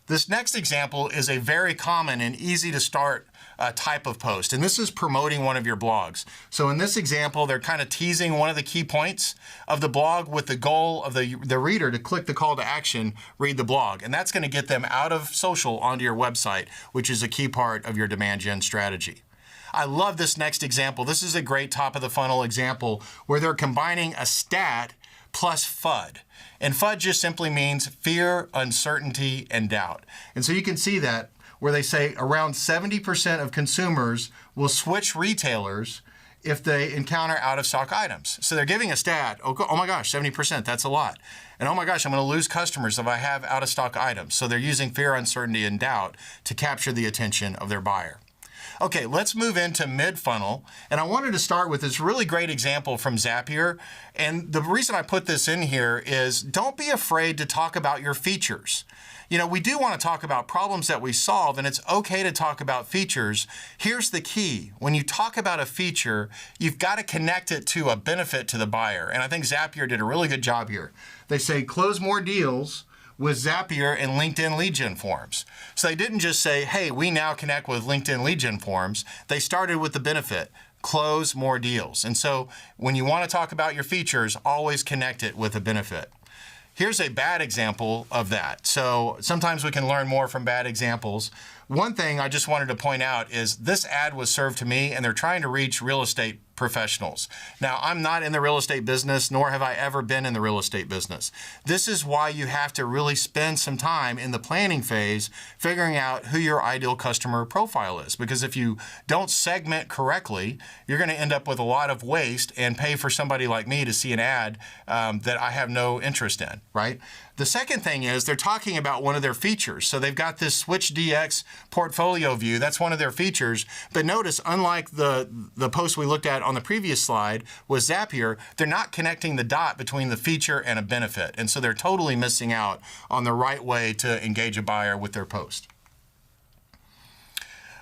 This next example is a very common and easy to start type of post, and this is promoting one of your blogs. So in this example, they're kind of teasing one of the key points of the blog with the goal of the reader to click the call to action, read the blog, and that's going to get them out of social onto your website, which is a key part of your demand gen strategy. I love this next example. This is a great top of the funnel example where they're combining a stat plus FUD. And FUD just simply means fear, uncertainty, and doubt. And so you can see that where they say around 70% of consumers will switch retailers if they encounter out-of-stock items. So they're giving a stat, oh my gosh, 70%, that's a lot. And oh my gosh, I'm going to lose customers if I have out-of-stock items. So they're using fear, uncertainty, and doubt to capture the attention of their buyer. Okay, let's move into mid-funnel. And I wanted to start with this really great example from Zapier. And the reason I put this in here is don't be afraid to talk about your features. You know, we do want to talk about problems that we solve, and it's okay to talk about features. Here's the key. When you talk about a feature, you've got to connect it to a benefit to the buyer. And I think Zapier did a really good job here. They say close more deals with Zapier and LinkedIn lead gen forms. So they didn't just say, hey, we now connect with LinkedIn lead gen forms. They started with the benefit, close more deals. And so when you want to talk about your features, always connect it with a benefit. Here's a bad example of that. So sometimes we can learn more from bad examples. One thing I just wanted to point out is this ad was served to me, and they're trying to reach real estate professionals. Now, I'm not in the real estate business, nor have I ever been in the real estate business. This is why you have to really spend some time in the planning phase figuring out who your ideal customer profile is. Because if you don't segment correctly, you're going to end up with a lot of waste and pay for somebody like me to see an ad that I have no interest in, right? The second thing is they're talking about one of their features. So they've got this Switch DX portfolio view. That's one of their features. But notice, unlike the post we looked at on the previous slide with Zapier, they're not connecting the dot between the feature and a benefit. And so they're totally missing out on the right way to engage a buyer with their post.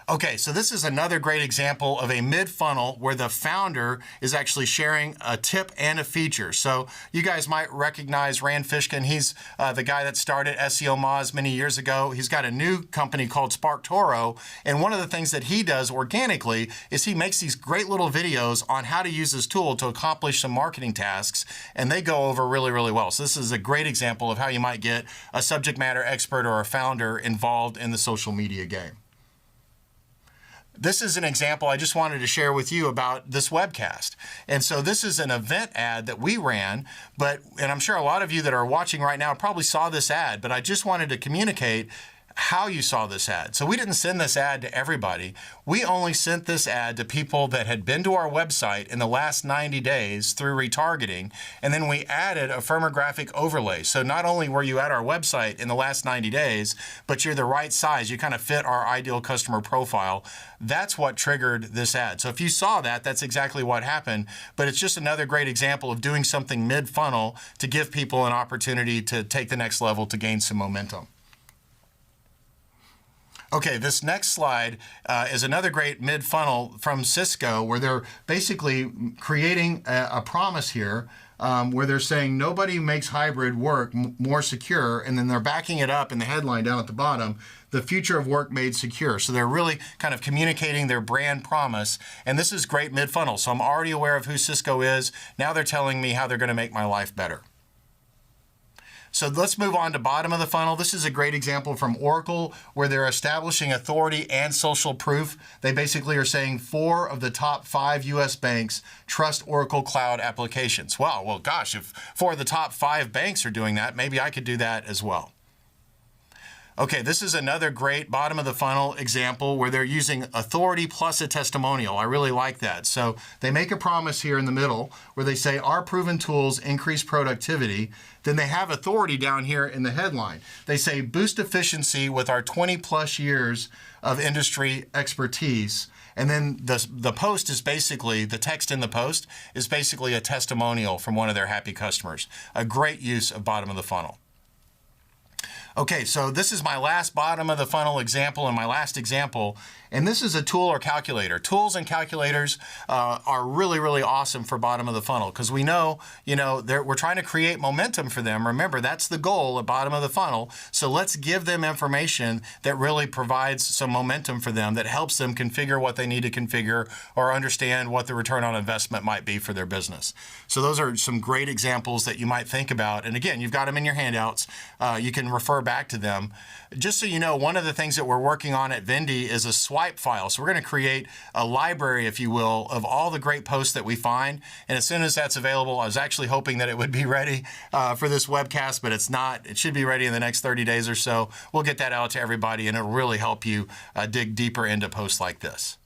Okay, so this is another great example of a mid-funnel where the founder is actually sharing a tip and a feature. So you guys might recognize Rand Fishkin. He's the guy that started SEO Moz many years ago. He's got a new company called SparkToro, and one of the things that he does organically is he makes these great little videos on how to use this tool to accomplish some marketing tasks, and they go over really, really well. So this is a great example of how you might get a subject matter expert or a founder involved in the social media game. This is an example I just wanted to share with you about this webcast. And so this is an event ad that we ran, and I'm sure a lot of you that are watching right now probably saw this ad, but I just wanted to communicate how you saw this ad. So we didn't send this ad to everybody. We only sent this ad to people that had been to our website in the last 90 days through retargeting, and then we added a firmographic overlay. So not only were you at our website in the last 90 days, but you're the right size. You kind of fit our ideal customer profile. That's what triggered this ad. So if you saw that, that's exactly what happened, but it's just another great example of doing something mid-funnel to give people an opportunity to take the next level to gain some momentum. Okay, this next slide is another great mid-funnel from Cisco where they're basically creating a promise here where they're saying nobody makes hybrid work more secure, and then they're backing it up in the headline down at the bottom, the future of work made secure. So they're really kind of communicating their brand promise, and this is great mid-funnel. So I'm already aware of who Cisco is. Now they're telling me how they're going to make my life better. So let's move on to bottom of the funnel. This is a great example from Oracle where they're establishing authority and social proof. They basically are saying 4 of the top 5 US banks trust Oracle Cloud applications. Wow, well gosh, if 4 of the top 5 banks are doing that, maybe I could do that as well. Okay, this is another great bottom of the funnel example where they're using authority plus a testimonial. I really like that. So they make a promise here in the middle where they say our proven tools increase productivity. Then they have authority down here in the headline. They say boost efficiency with our 20 plus years of industry expertise. And then the post is basically, the text in the post is basically a testimonial from one of their happy customers. A great use of bottom of the funnel. Okay, so this is my last bottom of the funnel example and my last example, and this is a tool or calculator. Tools and calculators are really, really awesome for bottom of the funnel because we know, we're trying to create momentum for them. Remember, that's the goal at bottom of the funnel. So let's give them information that really provides some momentum for them, that helps them configure what they need to configure or understand what the return on investment might be for their business. So those are some great examples that you might think about. And again, you've got them in your handouts. You can refer back to them. Just so you know, one of the things that we're working on at Vendy is a swipe file. So we're going to create a library, if you will, of all the great posts that we find. And as soon as that's available, I was actually hoping that it would be ready for this webcast, but it's not. It should be ready in the next 30 days or so. We'll get that out to everybody, and it'll really help you dig deeper into posts like this.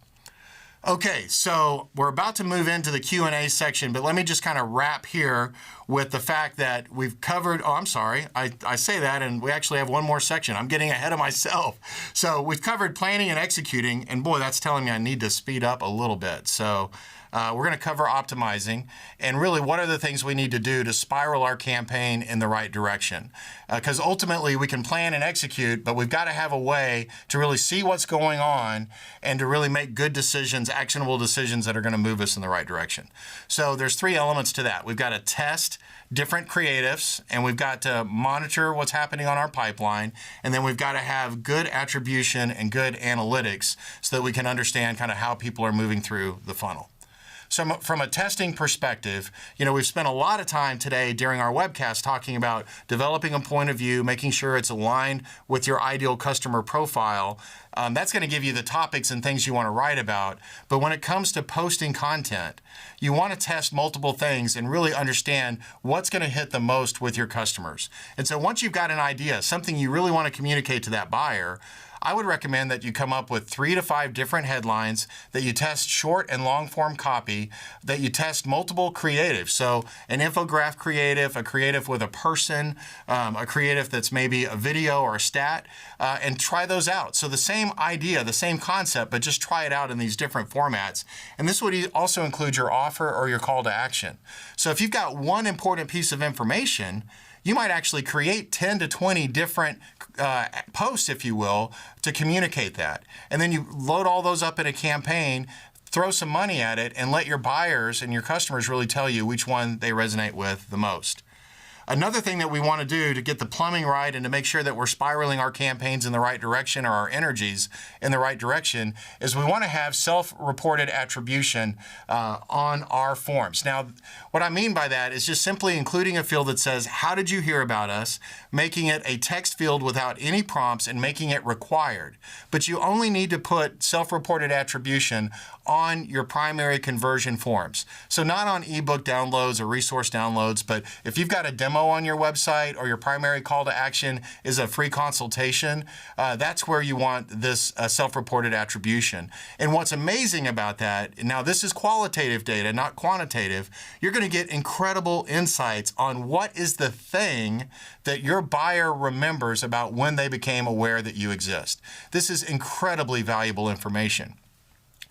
Okay, so we're about to move into the Q&A section, but let me just kind of wrap here with the fact that we've covered, I say that, and we actually have one more section. I'm getting ahead of myself. So we've covered planning and executing, and boy, that's telling me I need to speed up a little bit. So we're going to cover optimizing, and really what are the things we need to do to spiral our campaign in the right direction. Because ultimately we can plan and execute, but we've got to have a way to really see what's going on and to really make good decisions, actionable decisions that are going to move us in the right direction. So there's 3 elements to that. We've got to test different creatives, and we've got to monitor what's happening on our pipeline, and then we've got to have good attribution and good analytics so that we can understand kind of how people are moving through the funnel. So from a testing perspective, we've spent a lot of time today during our webcast talking about developing a point of view, making sure it's aligned with your ideal customer profile. That's going to give you the topics and things you want to write about. But when it comes to posting content, you want to test multiple things and really understand what's going to hit the most with your customers. And so once you've got an idea, something you really want to communicate to that buyer, I would recommend that you come up with 3 to 5 different headlines, that you test short and long form copy, that you test multiple creatives. So an infograph creative, a creative with a person, a creative that's maybe a video or a stat, and try those out. So the same idea, the same concept, but just try it out in these different formats. And this would also include your offer or your call to action. So if you've got one important piece of information, you might actually create 10 to 20 different posts, if you will, to communicate that. And then you load all those up in a campaign, throw some money at it, and let your buyers and your customers really tell you which one they resonate with the most. Another thing that we want to do to get the plumbing right and to make sure that we're spiraling our campaigns in the right direction or our energies in the right direction is we want to have self-reported attribution on our forms. Now, what I mean by that is just simply including a field that says, how did you hear about us, making it a text field without any prompts and making it required. But you only need to put self-reported attribution on your primary conversion forms. So not on ebook downloads or resource downloads, but if you've got a demo on your website or your primary call to action is a free consultation, that's where you want this self-reported attribution. And what's amazing about that, now this is qualitative data, not quantitative, you're going to get incredible insights on what is the thing that your buyer remembers about when they became aware that you exist. This is incredibly valuable information.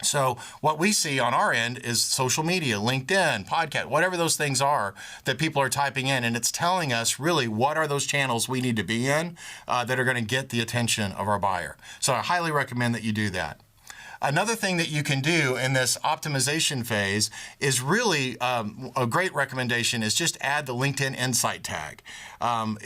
So what we see on our end is social media, LinkedIn, podcast, whatever those things are that people are typing in, and it's telling us really what are those channels we need to be in that are going to get the attention of our buyer. So I highly recommend that you do that. Another thing that you can do in this optimization phase is really a great recommendation is just add the LinkedIn Insight tag,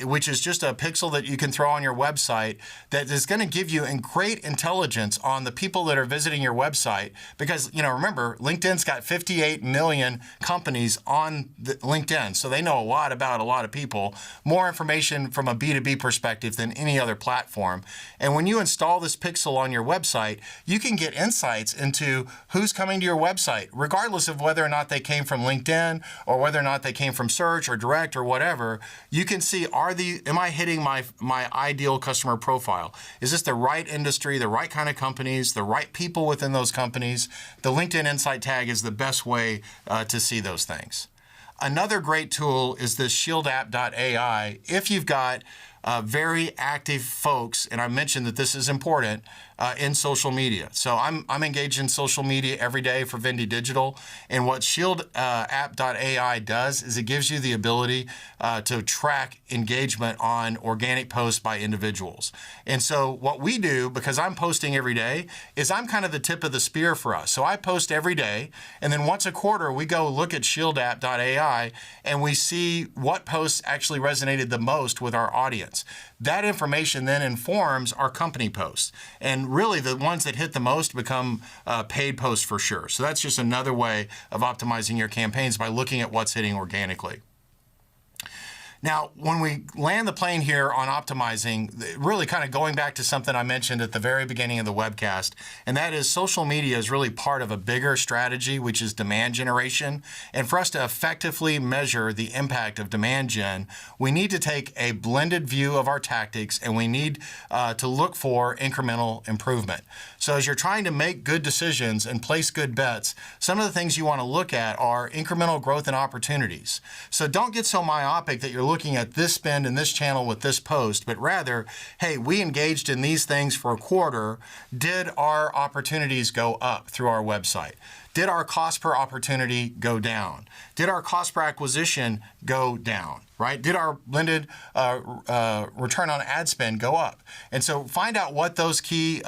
which is just a pixel that you can throw on your website that is going to give you great intelligence on the people that are visiting your website. Because, remember, LinkedIn's got 58 million companies on LinkedIn, so they know a lot about a lot of people, more information from a B2B perspective than any other platform. And when you install this pixel on your website, you can get insights into who's coming to your website, regardless of whether or not they came from LinkedIn or whether or not they came from search or direct or whatever. You can see, am I hitting my ideal customer profile? Is this the right industry, the right kind of companies, the right people within those companies? The LinkedIn Insight tag is the best way to see those things. Another great tool is this shieldapp.ai. If you've got very active folks, and I mentioned that this is important, in social media. So I'm engaged in social media every day for Vendy Digital, and what shieldapp.ai does is it gives you the ability to track engagement on organic posts by individuals. And so what we do, because I'm posting every day, is I'm kind of the tip of the spear for us. So I post every day, and then once a quarter we go look at shieldapp.ai and we see what posts actually resonated the most with our audience. That information then informs our company posts. And really the ones that hit the most become paid posts for sure. So that's just another way of optimizing your campaigns by looking at what's hitting organically. Now, when we land the plane here on optimizing, really kind of going back to something I mentioned at the very beginning of the webcast, and that is social media is really part of a bigger strategy, which is demand generation. And for us to effectively measure the impact of demand gen, we need to take a blended view of our tactics, and we need to look for incremental improvement. So as you're trying to make good decisions and place good bets, some of the things you want to look at are incremental growth and opportunities. So don't get so myopic that you're looking at this spend in this channel with this post, but rather, hey, we engaged in these things for a quarter. Did our opportunities go up through our website? Did our cost per opportunity go down? Did our cost per acquisition go down, right? Did our blended return on ad spend go up? And so find out what those key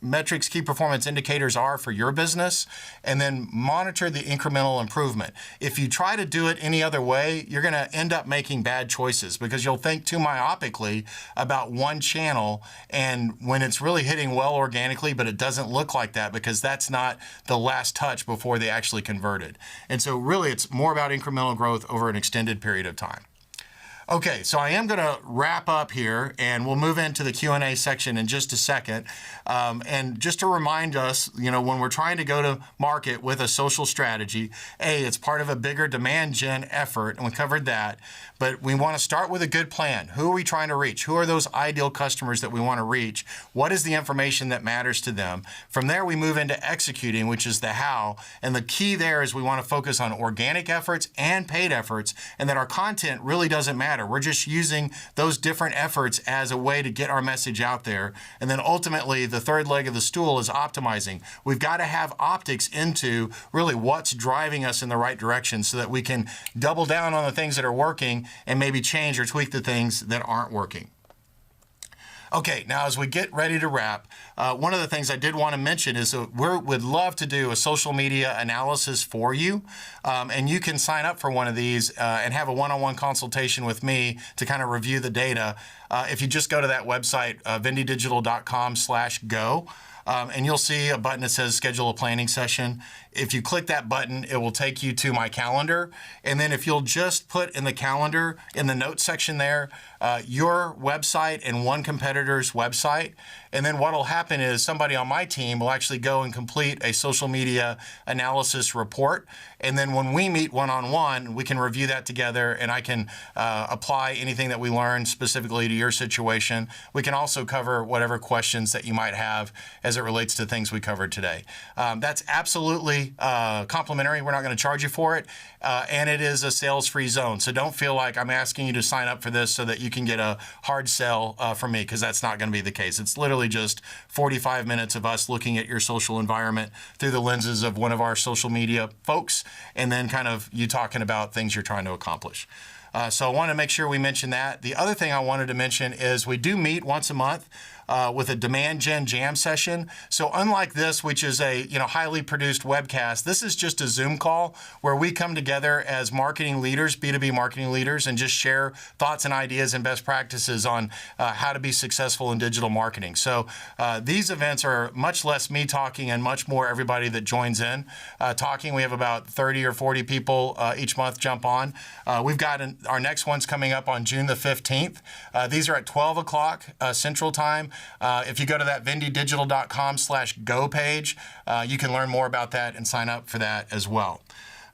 metrics, key performance indicators are for your business, and then monitor the incremental improvement. If you try to do it any other way, you're going to end up making bad choices because you'll think too myopically about one channel, and when it's really hitting well organically, but it doesn't look like that because that's not the last touch before they actually converted. And so really it's more about incremental growth over an extended period of time. Okay, so I am going to wrap up here, and we'll move into the Q&A section in just a second. And just to remind us, when we're trying to go to market with a social strategy, it's part of a bigger demand gen effort, and we covered that. But we want to start with a good plan. Who are we trying to reach? Who are those ideal customers that we want to reach? What is the information that matters to them? From there, we move into executing, which is the how. And the key there is we want to focus on organic efforts and paid efforts, and that our content really doesn't matter. We're just using those different efforts as a way to get our message out there. And then ultimately, the third leg of the stool is optimizing. We've got to have optics into really what's driving us in the right direction so that we can double down on the things that are working and maybe change or tweak the things that aren't working. Okay, now as we get ready to wrap, one of the things I did want to mention is that we would love to do a social media analysis for you, and you can sign up for one of these and have a one-on-one consultation with me to kind of review the data. If you just go to that website, vendidigital.com/go, and you'll see a button that says schedule a planning session. If you click that button, it will take you to my calendar. And then if you'll just put in the calendar, in the notes section there, your website and one competitor's website. And then what will happen is somebody on my team will actually go and complete a social media analysis report. And then when we meet one-on-one, we can review that together, and I can apply anything that we learned specifically to your situation. We can also cover whatever questions that you might have as it relates to things we covered today. That's absolutely complimentary. We're not going to charge you for it. And it is a sales-free zone. So don't feel like I'm asking you to sign up for this so that you can get a hard sell from me, because that's not going to be the case. It's literally just 45 minutes of us looking at your social environment through the lenses of one of our social media folks, and then kind of you talking about things you're trying to accomplish. So I want to make sure we mention that. The other thing I wanted to mention is we do meet once a month with a demand gen jam session. So unlike this, which is a highly produced webcast, this is just a Zoom call where we come together as marketing leaders, B2B marketing leaders, and just share thoughts and ideas and best practices on how to be successful in digital marketing. So these events are much less me talking and much more everybody that joins in talking. We have about 30 or 40 people each month jump on. We've got our next one's coming up on June the 15th. These are at 12 o'clock Central Time. If you go to that vendidigital.com/go page, you can learn more about that and sign up for that as well.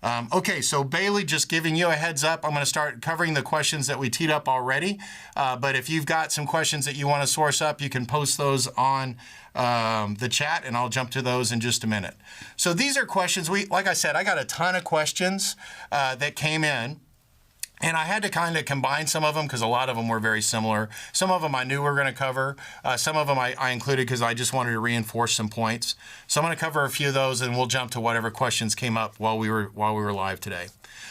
Okay, so Bailey, just giving you a heads up, I'm going to start covering the questions that we teed up already. But if you've got some questions that you want to source up, you can post those on the chat, and I'll jump to those in just a minute. So these are questions, like I said, I got a ton of questions that came in. And I had to kind of combine some of them because a lot of them were very similar. Some of them I knew we were going to cover. Some of them I included because I just wanted to reinforce some points. So I'm going to cover a few of those, and we'll jump to whatever questions came up while we were live today.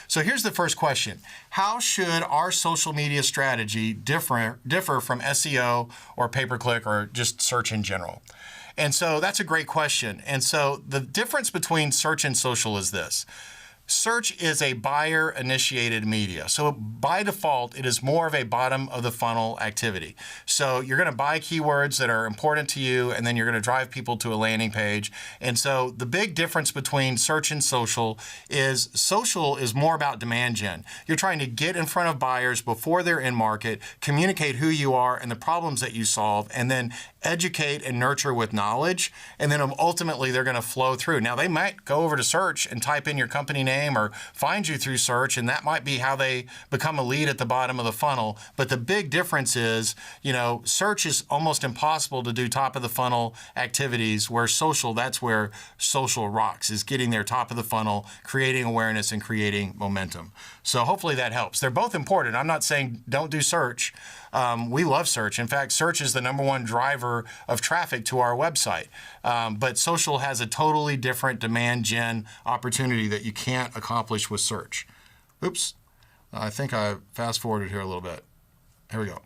So here's the first question. How should our social media strategy differ from SEO or pay-per-click or just search in general? And so that's a great question. And so the difference between search and social is this. Search is a buyer-initiated media. So by default, it is more of a bottom-of-the-funnel activity. So you're going to buy keywords that are important to you, and then you're going to drive people to a landing page. And so the big difference between search and social is more about demand gen. You're trying to get in front of buyers before they're in market, communicate who you are and the problems that you solve, and then educate and nurture with knowledge, and then ultimately they're going to flow through. Now, they might go over to search and type in your company name or find you through search, and that might be how they become a lead at the bottom of the funnel. But the big difference is, search is almost impossible to do top of the funnel activities, where social, that's where social rocks, is getting their top of the funnel, creating awareness and creating momentum. So hopefully that helps. They're both important. I'm not saying don't do search. We love search. In fact, search is the #1 driver of traffic to our website. But social has a totally different demand gen opportunity that you can't accomplish with search. Oops. I think I fast forwarded here a little bit. Here we go.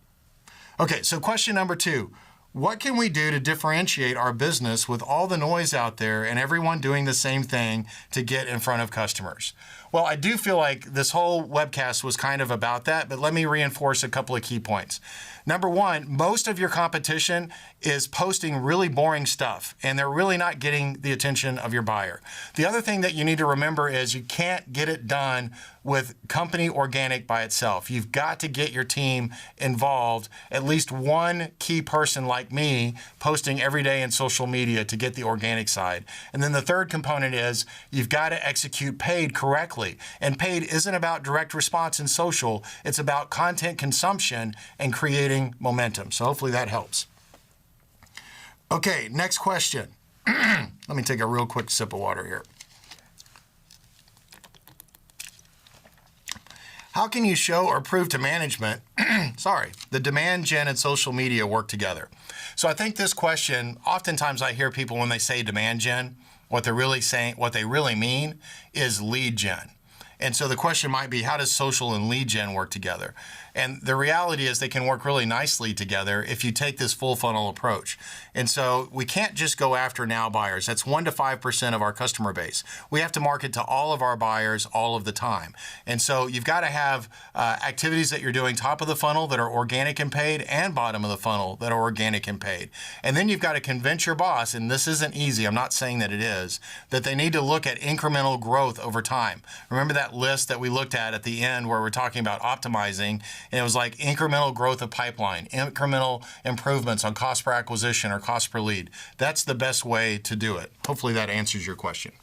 Okay, so question number 2. What can we do to differentiate our business with all the noise out there and everyone doing the same thing to get in front of customers? Well, I do feel like this whole webcast was kind of about that, but let me reinforce a couple of key points. Number 1, most of your competition is posting really boring stuff, and they're really not getting the attention of your buyer. The other thing that you need to remember is you can't get it done with company organic by itself. You've got to get your team involved, at least one key person like me posting every day in social media to get the organic side. And then the third component is you've got to execute paid correctly. And paid isn't about direct response in social, it's about content consumption and creating momentum. So hopefully that helps. Okay, next question. Let me take a real quick sip of water here. How can you show or prove to management, the demand gen and social media work together? So I think this question, oftentimes I hear people when they say demand gen, what they're really saying, what they really mean is lead gen. And so the question might be, how does social and lead gen work together? And the reality is they can work really nicely together if you take this full funnel approach. And so we can't just go after now buyers. That's 1 to 5% of our customer base. We have to market to all of our buyers all of the time. And so you've got to have activities that you're doing top of the funnel that are organic and paid, and bottom of the funnel that are organic and paid. And then you've got to convince your boss, and this isn't easy, I'm not saying that it is, that they need to look at incremental growth over time. Remember that list that we looked at the end where we're talking about optimizing, and it was like incremental growth of pipeline, incremental improvements on cost per acquisition or cost per lead. That's the best way to do it. Hopefully that answers your question.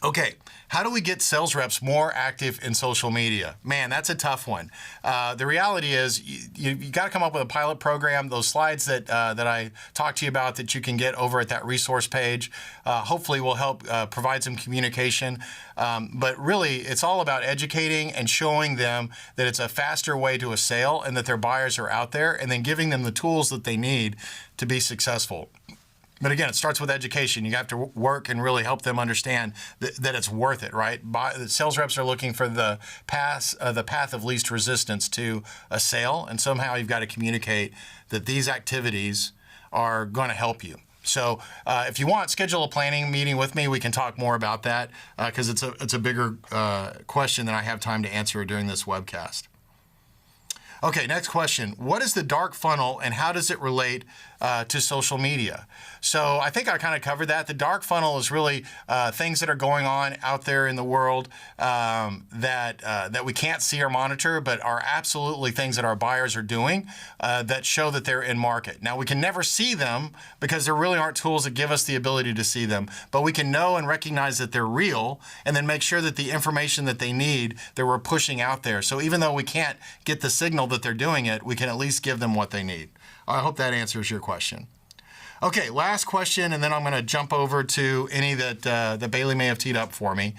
Okay, how do we get sales reps more active in social media? Man, that's a tough one. The reality is you got to come up with a pilot program. Those slides that I talked to you about that you can get over at that resource page hopefully will help provide some communication. But really, it's all about educating and showing them that it's a faster way to a sale and that their buyers are out there, and then giving them the tools that they need to be successful. But again, it starts with education. You have to work and really help them understand that it's worth it, right? Sales reps are looking for the path of least resistance to a sale, and somehow you've got to communicate that these activities are going to help you. So if you want, schedule a planning meeting with me. We can talk more about that because it's a bigger question than I have time to answer during this webcast. Okay, next question. What is the dark funnel and how does it relate to social media? So I think I kind of covered that. The dark funnel is really things that are going on out there in the world that we can't see or monitor, but are absolutely things that our buyers are doing that show that they're in market. Now, we can never see them because there really aren't tools that give us the ability to see them, but we can know and recognize that they're real and then make sure that the information that they need that we're pushing out there. So even though we can't get the signal that they're doing it, we can at least give them what they need. I hope that answers your question. Okay, last question, and then I'm going to jump over to any that Bailey may have teed up for me.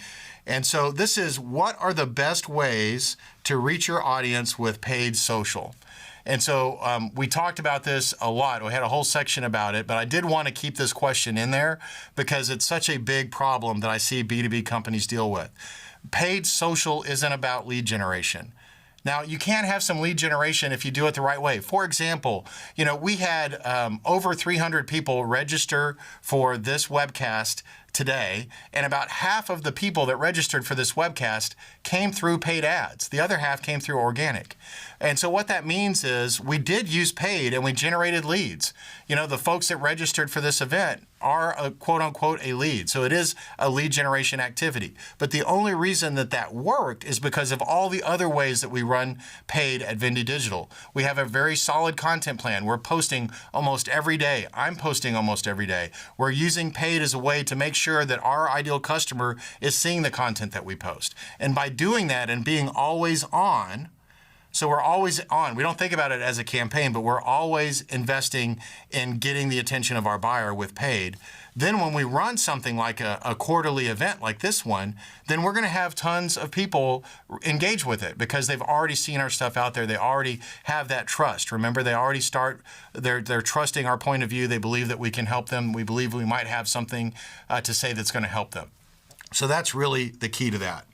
And so this is, what are the best ways to reach your audience with paid social? And so we talked about this a lot. We had a whole section about it, but I did want to keep this question in there because it's such a big problem that I see B2B companies deal with. Paid social isn't about lead generation. Now, you can have some lead generation if you do it the right way. For example, we had over 300 people register for this webcast today, and about half of the people that registered for this webcast came through paid ads. The other half came through organic. And so what that means is we did use paid and we generated leads. You know, the folks that registered for this event are a quote unquote a lead. So it is a lead generation activity. But the only reason that that worked is because of all the other ways that we run paid at Vendy Digital. We have a very solid content plan. We're posting almost every day. I'm posting almost every day. We're using paid as a way to make sure that our ideal customer is seeing the content that we post. And by doing that and being always on, so we're always on. We don't think about it as a campaign, but we're always investing in getting the attention of our buyer with paid. Then when we run something like a quarterly event like this one, then we're going to have tons of people engage with it because they've already seen our stuff out there. They already have that trust. Remember, they already they're trusting our point of view. They believe that we can help them. We believe we might have something to say that's going to help them. So that's really the key to that.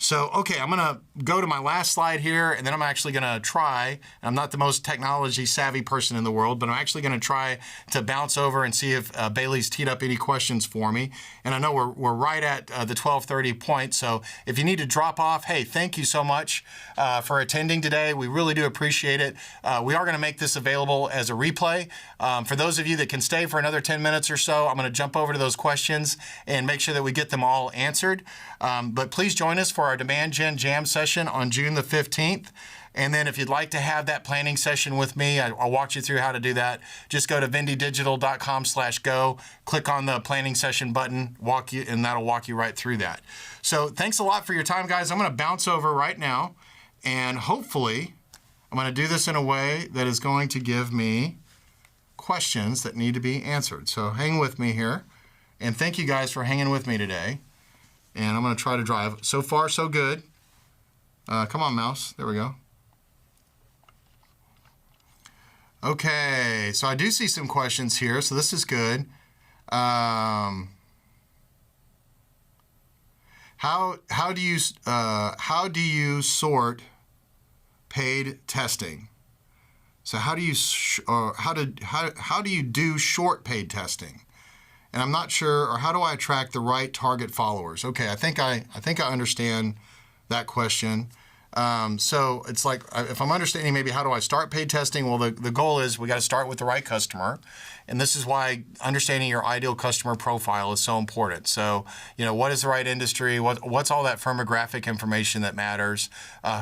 So, okay, I'm going to go to my last slide here, and then I'm actually going to try. I'm not the most technology savvy person in the world, but I'm actually going to try to bounce over and see if Bailey's teed up any questions for me. And I know we're right at the 12:30 point, so if you need to drop off, hey, thank you so much for attending today. We really do appreciate it. We are going to make this available as a replay. For those of you that can stay for another 10 minutes or so, I'm going to jump over to those questions and make sure that we get them all answered. But please join us for our Demand Gen Jam session on June the 15th. And then if you'd like to have that planning session with me, I'll walk you through how to do that. Just go to vendydigital.com/go, click on the planning session button, and that'll walk you right through that. So thanks a lot for your time, guys. I'm going to bounce over right now, and hopefully I'm going to do this in a way that is going to give me questions that need to be answered. So hang with me here, and thank you guys for hanging with me today. And I'm going to try to drive. So far, so good. Come on, mouse. There we go. Okay, so I do see some questions here, so this is good. How do you sort paid testing? So how do you do short paid testing? And I'm not sure, or how do I attract the right target followers? Okay, I think I understand that question. So it's like, if I'm understanding maybe how do I start paid testing? Well, the goal is we got to start with the right customer. And this is why understanding your ideal customer profile is so important. So, you know, what is the right industry? What's all that firmographic information that matters?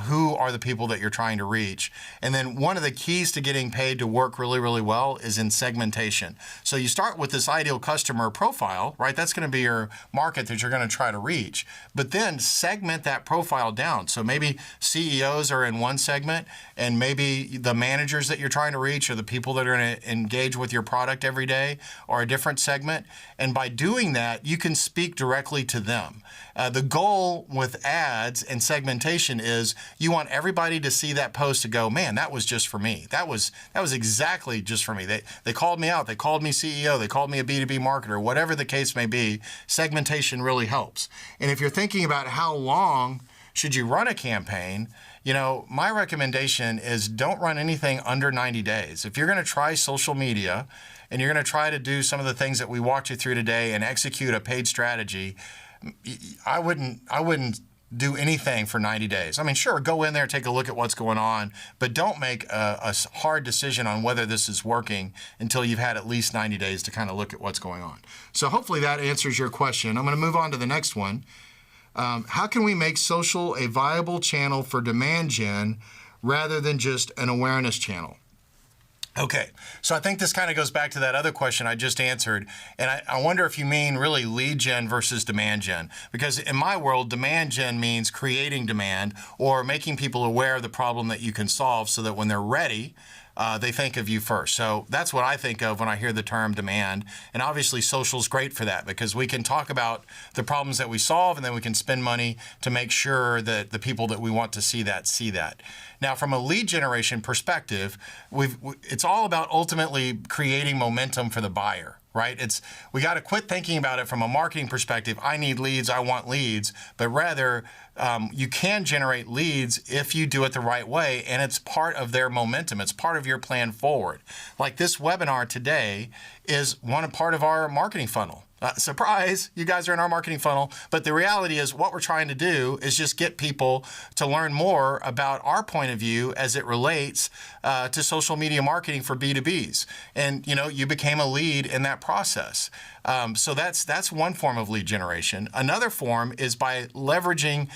Who are the people that you're trying to reach? And then one of the keys to getting paid to work really, really well is in segmentation. So you start with this ideal customer profile, right? That's going to be your market that you're going to try to reach. But then segment that profile down. So maybe CEOs are in one segment, and maybe the managers that you're trying to reach or the people that are going to engage with your product every day are a different segment. And by doing that, you can speak directly to them. The goal with ads and segmentation is you want everybody to see that post to go, man, that was just for me. That was exactly just for me. They called me out. They called me CEO. They called me a B2B marketer. Whatever the case may be, segmentation really helps. And if you're thinking about how long should you run a campaign, you know, my recommendation is don't run anything under 90 days. If you're going to try social media and you're going to try to do some of the things that we walked you through today and execute a paid strategy, I wouldn't do anything for 90 days. I mean, sure, go in there, take a look at what's going on, but don't make a hard decision on whether this is working until you've had at least 90 days to kind of look at what's going on. So hopefully that answers your question. I'm going to move on to the next one. How can we make social a viable channel for demand gen rather than just an awareness channel? Okay, so I think this kind of goes back to that other question I just answered, and I wonder if you mean really lead gen versus demand gen, because in my world, demand gen means creating demand or making people aware of the problem that you can solve so that when they're ready, they think of you first. So that's what I think of when I hear the term demand. And obviously social is great for that because we can talk about the problems that we solve and then we can spend money to make sure that the people that we want to see that. Now, from a lead generation perspective, it's all about ultimately creating momentum for the buyer. Right? We got to quit thinking about it from a marketing perspective. I need leads, I want leads, but rather you can generate leads if you do it the right way, and it's part of their momentum. It's part of your plan forward. Like this webinar today is part of our marketing funnel. Surprise, you guys are in our marketing funnel. But the reality is what we're trying to do is just get people to learn more about our point of view as it relates to social media marketing for B2Bs. And, you became a lead in that process. So that's one form of lead generation. Another form is by leveraging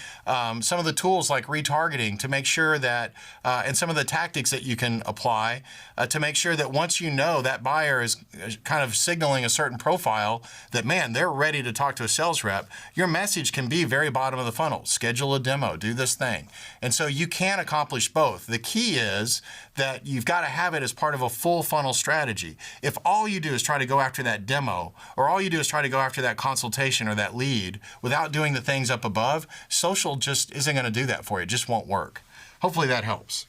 some of the tools like retargeting to make sure that, and some of the tactics that you can apply to make sure that once that buyer is kind of signaling a certain profile, that, man, they're ready to talk to a sales rep, your message can be very bottom of the funnel. Schedule a demo, do this thing. And so you can accomplish both. The key is that you've got to have it as part of a full funnel strategy. If all you do is try to go after that demo, or all you do is try to go after that consultation or that lead without doing the things up above, social just isn't going to do that for you. It just won't work. Hopefully that helps.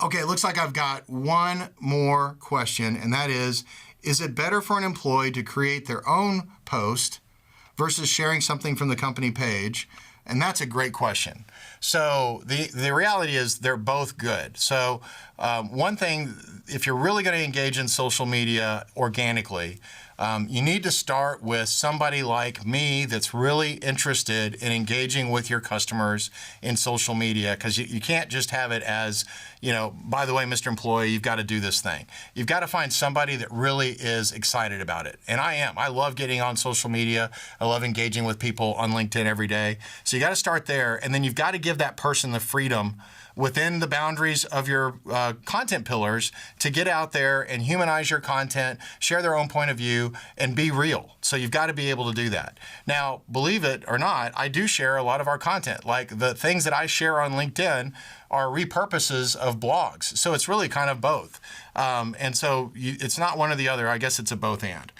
Okay, it looks like I've got one more question, and that is it better for an employee to create their own post versus sharing something from the company page? And that's a great question. So the reality is they're both good. So one thing, if you're really going to engage in social media organically, you need to start with somebody like me that's really interested in engaging with your customers in social media, because you can't just have it as, by the way, Mr. Employee, you've got to do this thing. You've got to find somebody that really is excited about it. And I am. I love getting on social media. I love engaging with people on LinkedIn every day. So you got to start there, and then you've got to give that person the freedom within the boundaries of your content pillars to get out there and humanize your content, share their own point of view, and be real. So you've got to be able to do that. Now, believe it or not, I do share a lot of our content. Like the things that I share on LinkedIn are repurposes of blogs. So it's really kind of both. And so it's not one or the other. I guess it's a both and.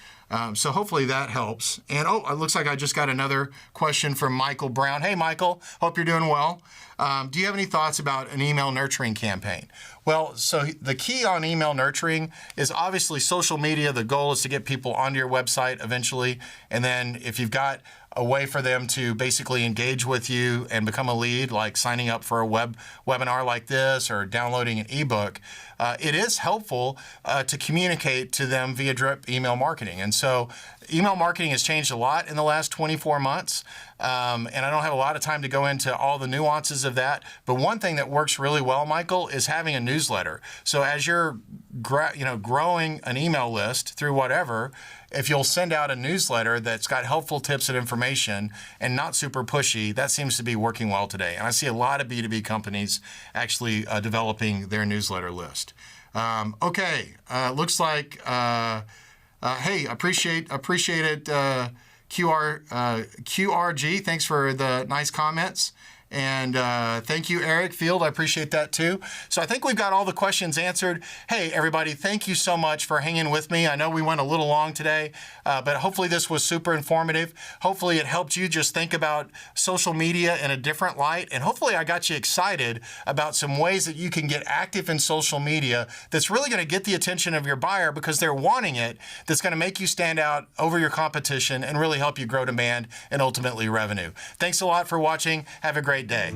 So hopefully that helps. And it looks like I just got another question from Michael Brown. Hey, Michael, hope you're doing well. Do you have any thoughts about an email nurturing campaign? Well, so the key on email nurturing is obviously social media. The goal is to get people onto your website eventually. And then if you've got a way for them to basically engage with you and become a lead, like signing up for a webinar like this or downloading an ebook, it is helpful to communicate to them via drip email marketing. And so email marketing has changed a lot in the last 24 months. And I don't have a lot of time to go into all the nuances of that. But one thing that works really well, Michael, is having a newsletter. So as you're growing an email list through whatever, if you'll send out a newsletter that's got helpful tips and information and not super pushy, that seems to be working well today. And I see a lot of B2B companies actually developing their newsletter list. Okay, looks like, hey, appreciate it, QRG. Thanks for the nice comments. And thank you, Eric Field. I appreciate that too. So I think we've got all the questions answered. Hey, everybody, thank you so much for hanging with me. I know we went a little long today, but hopefully this was super informative. Hopefully it helped you just think about social media in a different light. And hopefully I got you excited about some ways that you can get active in social media that's really going to get the attention of your buyer because they're wanting it, that's going to make you stand out over your competition and really help you grow demand and ultimately revenue. Thanks a lot for watching. Have a great day.